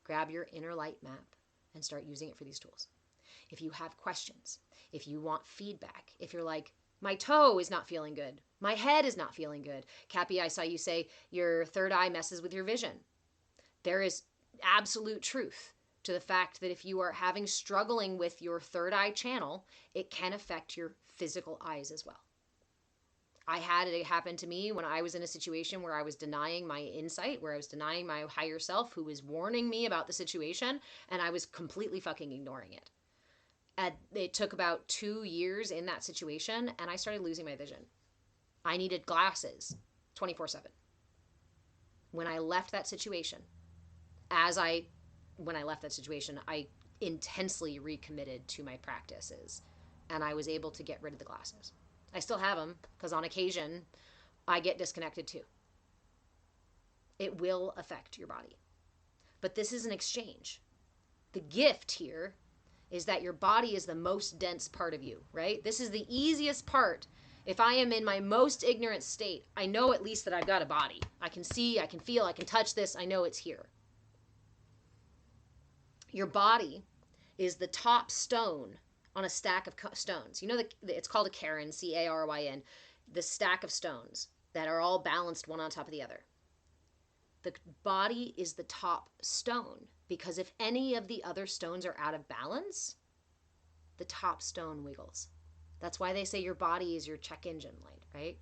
grab your inner light map and start using it for these tools. If you have questions, if you want feedback, if you're like, my toe is not feeling good, my head is not feeling good. Cappy, I saw you say your third eye messes with your vision. There is absolute truth to the fact that if you are struggling with your third eye channel, it can affect your physical eyes as well. I had it happen to me when I was in a situation where I was denying my insight, where I was denying my higher self who was warning me about the situation, and I was completely fucking ignoring it. And it took about 2 years in that situation, and I started losing my vision. I needed glasses 24/7. When I left that situation, I intensely recommitted to my practices, and I was able to get rid of the glasses. I still have them because on occasion I get disconnected too. It will affect your body. But this is an exchange. The gift here is that your body is the most dense part of you, right? This is the easiest part. If I am in my most ignorant state, I know at least that I've got a body. I can see, I can feel, I can touch this. I know it's here. Your body is the top stone on a stack of stones. You know, it's called a Caryn, C-A-R-Y-N, the stack of stones that are all balanced one on top of the other. The body is the top stone because if any of the other stones are out of balance, the top stone wiggles. That's why they say your body is your check engine light, right?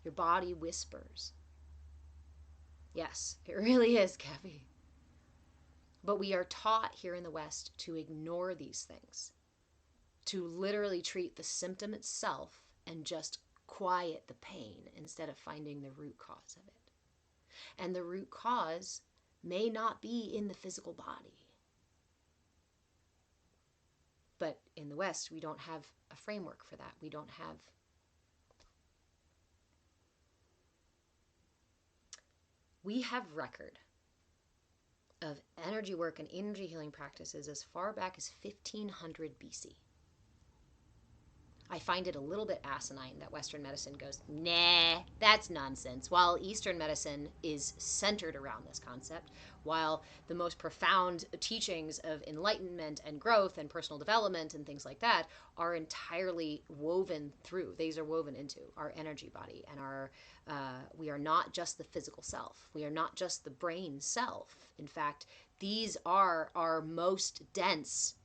Your body whispers. Yes, it really is, Kathy. But we are taught here in the West to ignore these things, to literally treat the symptom itself and just quiet the pain instead of finding the root cause of it. And the root cause may not be in the physical body. But in the West, we don't have a framework for that. We don't have. We have record of energy work and energy healing practices as far back as 1500 BC. I find it a little bit asinine that Western medicine goes, nah, that's nonsense, while Eastern medicine is centered around this concept, while the most profound teachings of enlightenment and growth and personal development and things like that are entirely woven through. These are woven into our energy body and we are not just the physical self. We are not just the brain self. In fact, these are our most dense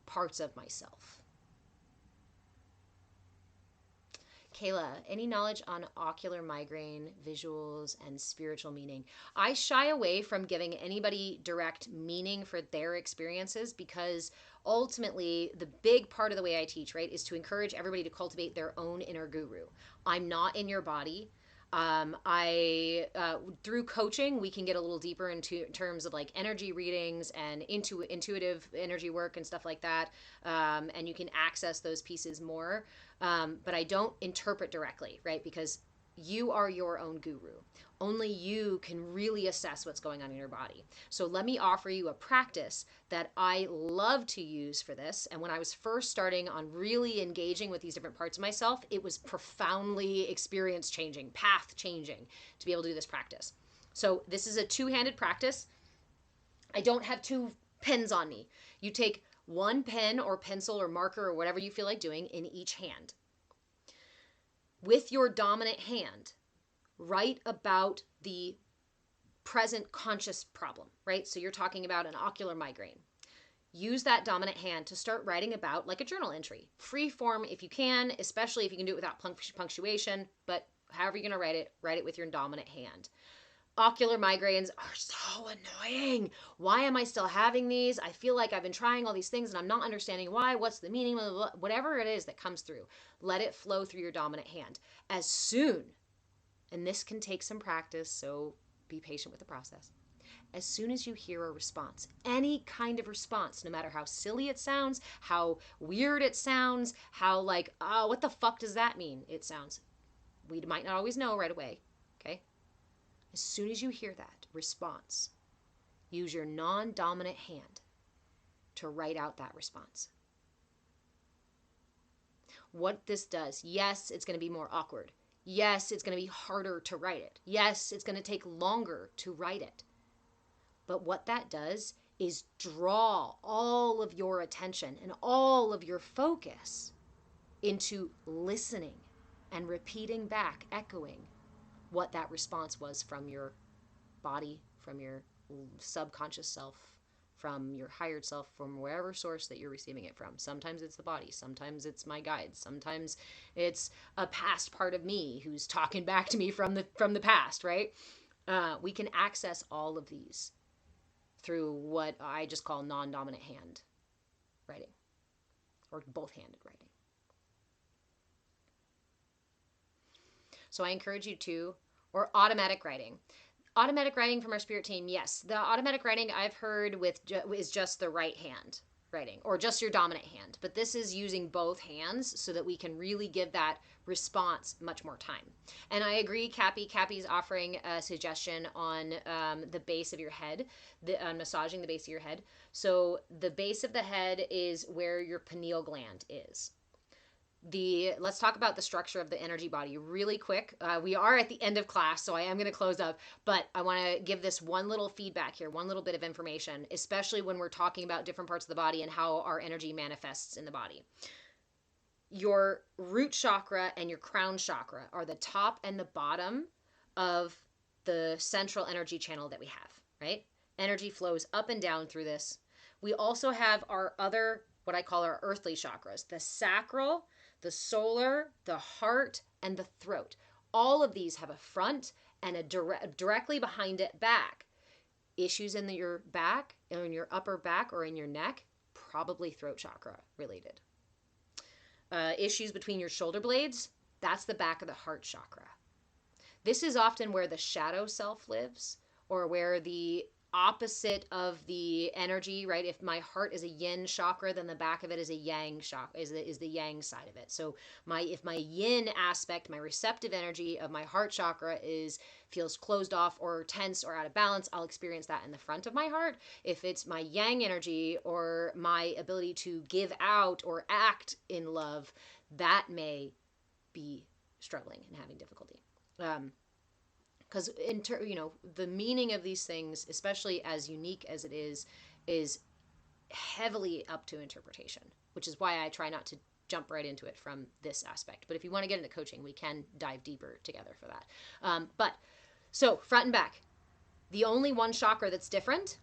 parts of myself. Kayla, any knowledge on ocular migraine, visuals, and spiritual meaning? I shy away from giving anybody direct meaning for their experiences because ultimately the big part of the way I teach, right, is to encourage everybody to cultivate their own inner guru. I'm not in your body. Through coaching, we can get a little deeper into terms of like energy readings and intuitive energy work and stuff like that. And you can access those pieces more. But I don't interpret directly, right? Because you are your own guru. Only you can really assess what's going on in your body. So let me offer you a practice that I love to use for this. And when I was first starting on really engaging with these different parts of myself, it was profoundly experience changing, path changing to be able to do this practice. So this is a two-handed practice. I don't have two pens on me. You take one pen or pencil or marker or whatever you feel like doing in each hand. With your dominant hand, write about the present conscious problem, right? So you're talking about an ocular migraine. Use that dominant hand to start writing about like a journal entry. Free form if you can, especially if you can do it without punctuation, but however you're going to write it with your dominant hand. Ocular migraines are so annoying. Why am I still having these? I feel like I've been trying all these things and I'm not understanding why. What's the meaning? Whatever it is that comes through, let it flow through your dominant hand. As soon, and this can take some practice, so be patient with the process. As soon as you hear a response, any kind of response, no matter how silly it sounds, how weird it sounds, how like, oh, what the fuck does that mean? It sounds. We might not always know right away, okay? As soon as you hear that response, use your non-dominant hand to write out that response. What this does, yes, it's going to be more awkward. Yes, it's going to be harder to write it. Yes, it's going to take longer to write it. But what that does is draw all of your attention and all of your focus into listening and repeating back, echoing what that response was from your body, from your subconscious self, from your higher self, from wherever source that you're receiving it from. Sometimes it's the body, sometimes it's my guides, sometimes it's a past part of me who's talking back to me from the past, right? We can access all of these through what I just call non-dominant hand writing, or both-handed writing. So I encourage you to, or automatic writing. Automatic writing from our spirit team, yes. The automatic writing I've heard is just the right hand. writing, or just your dominant hand. But this is using both hands so that we can really give that response much more time. And I agree, Cappy. Cappy's offering a suggestion on the base of your head, massaging the base of your head. So the base of the head is where your pineal gland is. Let's talk about the structure of the energy body really quick. We are at the end of class, so I am going to close up, but I want to give this one little feedback here, one little bit of information, especially when we're talking about different parts of the body and how our energy manifests in the body. Your root chakra and your crown chakra are the top and the bottom of the central energy channel that we have, right? Energy flows up and down through this. We also have our other, what I call our earthly chakras, the sacral, the solar, the heart, and the throat. All of these have a front and a directly behind it back. Issues in your back, or in your upper back, or in your neck, probably throat chakra related. Issues between your shoulder blades, that's the back of the heart chakra. This is often where the shadow self lives, or where the opposite of the energy, right? If my heart is a yin chakra, then the back of it is a yang chakra, is the yang side of it. So if my yin aspect, my receptive energy of my heart chakra feels closed off or tense or out of balance, I'll experience that in the front of my heart. If it's my yang energy or my ability to give out or act in love, that may be struggling and having difficulty. Because the meaning of these things, especially as unique as it is heavily up to interpretation, which is why I try not to jump right into it from this aspect. But if you want to get into coaching, we can dive deeper together for that. So front and back, the only one chakra that's different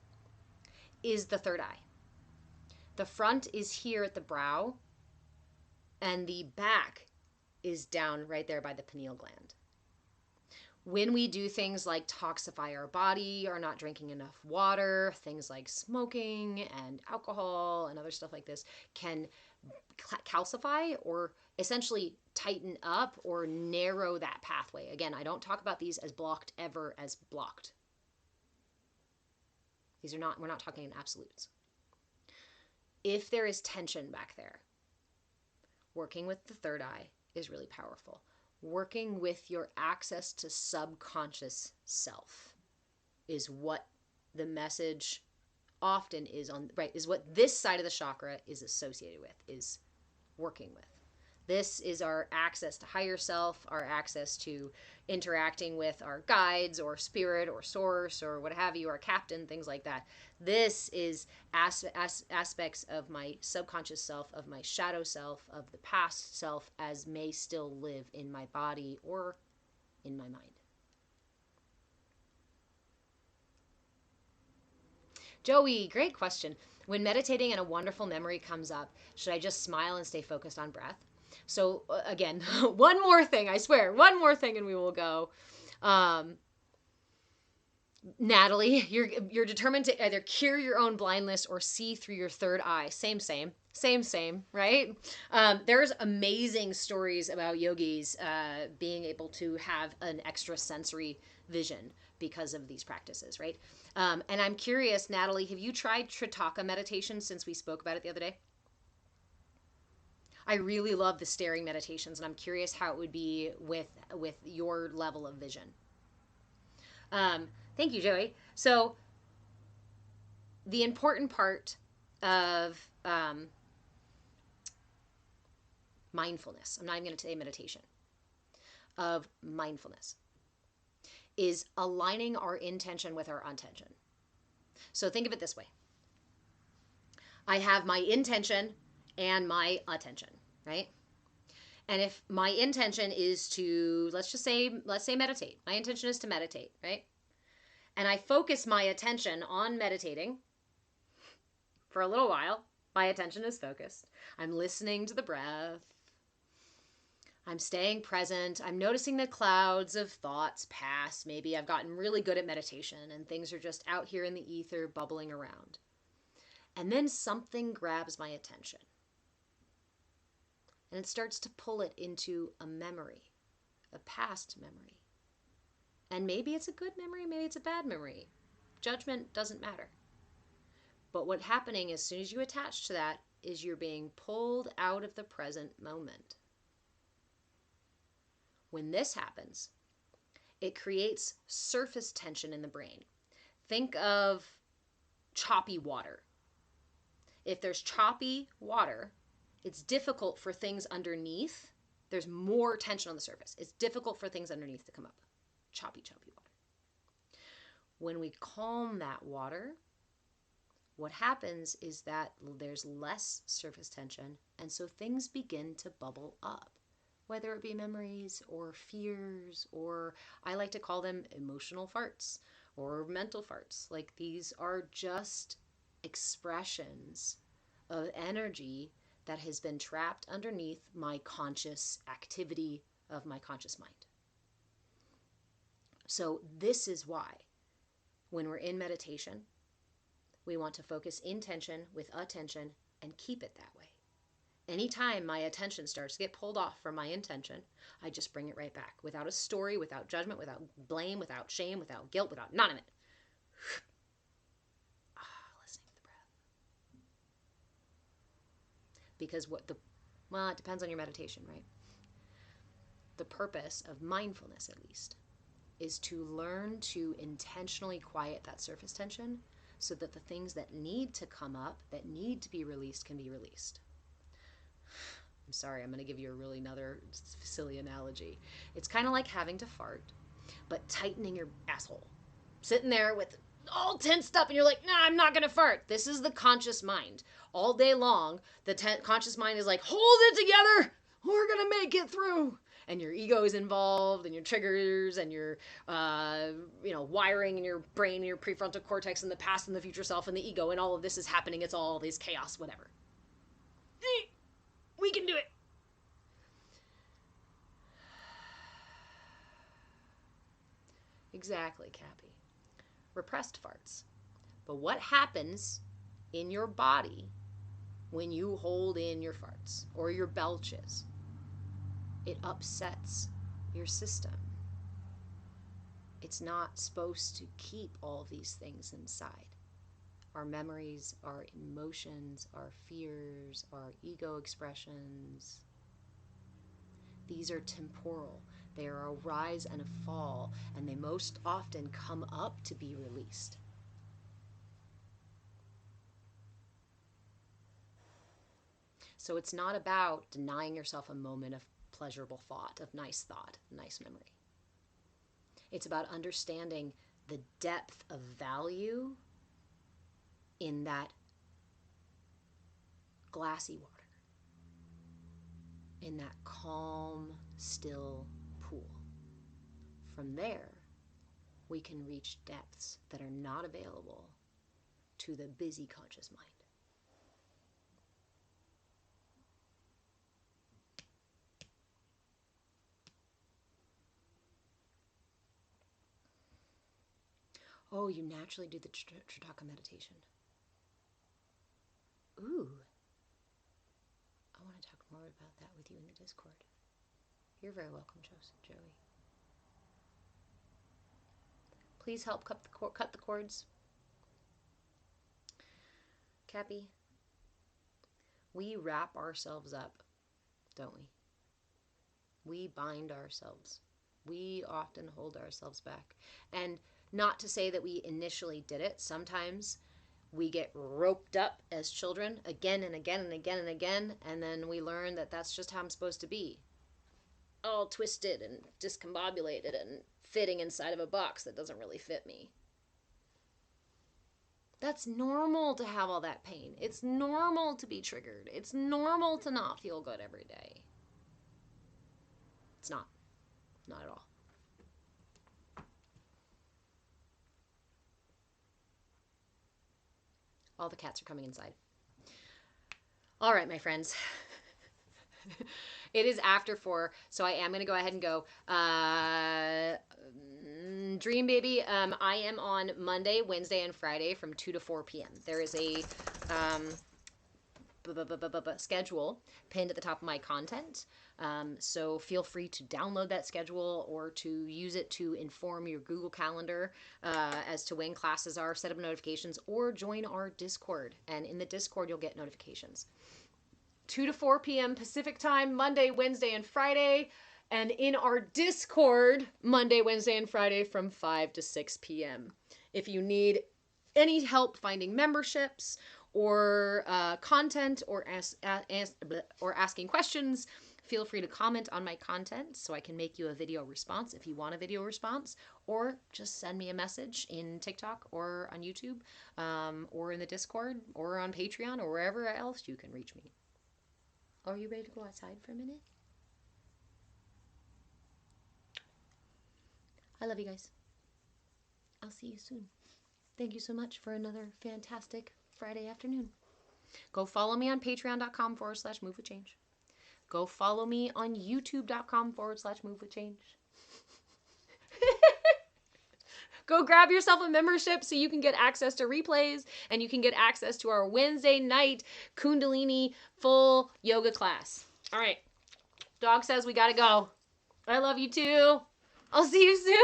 is the third eye. The front is here at the brow, and the back is down right there by the pineal gland. When we do things like toxify our body or not drinking enough water, things like smoking and alcohol and other stuff like this can calcify or essentially tighten up or narrow that pathway. Again, I don't talk about these as blocked ever as blocked. We're not talking in absolutes. If there is tension back there, working with the third eye is really powerful. Working with your access to subconscious self is what the message often is on, right, is what this side of the chakra is associated with, is working with. This is our access to higher self, our access to interacting with our guides or spirit or source or what have you, our captain, things like that. This is aspects of my subconscious self, of my shadow self, of the past self as may still live in my body or in my mind. Joey, great question. When meditating and a wonderful memory comes up, should I just smile and stay focused on breath? So again, one more thing, I swear, one more thing and we will go. Natalie, you're determined to either cure your own blindness or see through your third eye. Same, right? There's amazing stories about yogis being able to have an extrasensory vision because of these practices, right? And I'm curious, Natalie, have you tried Tritaka meditation since we spoke about it the other day? I really love the staring meditations, and I'm curious how it would be with your level of vision. Thank you, Joey. So the important part of mindfulness, I'm not even going to say meditation, of mindfulness, is aligning our intention with our attention. So think of it this way. I have my intention and my attention, right? And if my intention is to, let's say meditate. My intention is to meditate, right? And I focus my attention on meditating for a little while. My attention is focused. I'm listening to the breath. I'm staying present. I'm noticing the clouds of thoughts pass. Maybe I've gotten really good at meditation and things are just out here in the ether bubbling around. And then something grabs my attention. And it starts to pull it into a memory, a past memory. And maybe it's a good memory, maybe it's a bad memory. Judgment doesn't matter. But what's happening as soon as you attach to that is you're being pulled out of the present moment. When this happens, it creates surface tension in the brain. Think of choppy water. If there's choppy water, it's difficult for things underneath. There's more tension on the surface. It's difficult for things underneath to come up. Choppy water. When we calm that water, what happens is that there's less surface tension, and so things begin to bubble up, whether it be memories or fears, or I like to call them emotional farts or mental farts. Like, these are just expressions of energy that has been trapped underneath my conscious activity of my conscious mind. So this is why when we're in meditation, we want to focus intention with attention and keep it that way. Anytime my attention starts to get pulled off from my intention, I just bring it right back without a story, without judgment, without blame, without shame, without guilt, without none of it. Listening to the breath. Because it depends on your meditation, right? The purpose of mindfulness, at least, is to learn to intentionally quiet that surface tension so that the things that need to come up, that need to be released, can be released. I'm sorry, I'm going to give you another silly analogy. It's kind of like having to fart, but tightening your asshole. Sitting there with all tensed up, and you're like, nah, I'm not going to fart. This is the conscious mind. All day long, the conscious mind is like, hold it together. We're going to make it through. And your ego is involved, and your triggers, and your, wiring in your brain, and your prefrontal cortex, and the past and the future self, and the ego, and all of this is happening. It's all this chaos, whatever. We can do it. Exactly, Cappy. Repressed farts. But what happens in your body when you hold in your farts or your belches? It upsets your system. It's not supposed to keep all of these things inside. Our memories, our emotions, our fears, our ego expressions. These are temporal. They are a rise and a fall, and they most often come up to be released. So it's not about denying yourself a moment of pleasurable thought, of nice thought, nice memory. It's about understanding the depth of value in that glassy water, in that calm, still pool. From there, we can reach depths that are not available to the busy conscious mind. Oh, you naturally do the Tridaka meditation. Ooh. I want to talk more about that with you in the Discord. You're very welcome, Joey. Please help cut the cords. Cappy, we wrap ourselves up, don't we? We bind ourselves. We often hold ourselves back. And not to say that we initially did it. Sometimes we get roped up as children again and again and again and again, and then we learn that that's just how I'm supposed to be. All twisted and discombobulated and fitting inside of a box that doesn't really fit me. That's normal to have all that pain. It's normal to be triggered. It's normal to not feel good every day. It's not. Not at all. All the cats are coming inside. All right, my friends. It is after 4, so I am going to go ahead and go. Dream Baby, I am on Monday, Wednesday, and Friday from 2 to 4 p.m. There is a schedule pinned at the top of my content. So feel free to download that schedule or to use it to inform your Google Calendar as to when classes are, set up notifications, or join our Discord. And in the Discord, you'll get notifications. 2 to 4 p.m. Pacific time, Monday, Wednesday, and Friday. And in our Discord, Monday, Wednesday, and Friday from 5 to 6 p.m. If you need any help finding memberships or content or asking questions, feel free to comment on my content so I can make you a video response if you want a video response, or just send me a message in TikTok or on YouTube, or in the Discord or on Patreon or wherever else you can reach me. Are you ready to go outside for a minute? I love you guys. I'll see you soon. Thank you so much for another fantastic Friday afternoon. Go follow me on patreon.com/move with change. Go follow me on youtube.com/move with change. Go grab yourself a membership so you can get access to replays and you can get access to our Wednesday night Kundalini full yoga class. All right. Dog says we got to go. I love you too. I'll see you soon.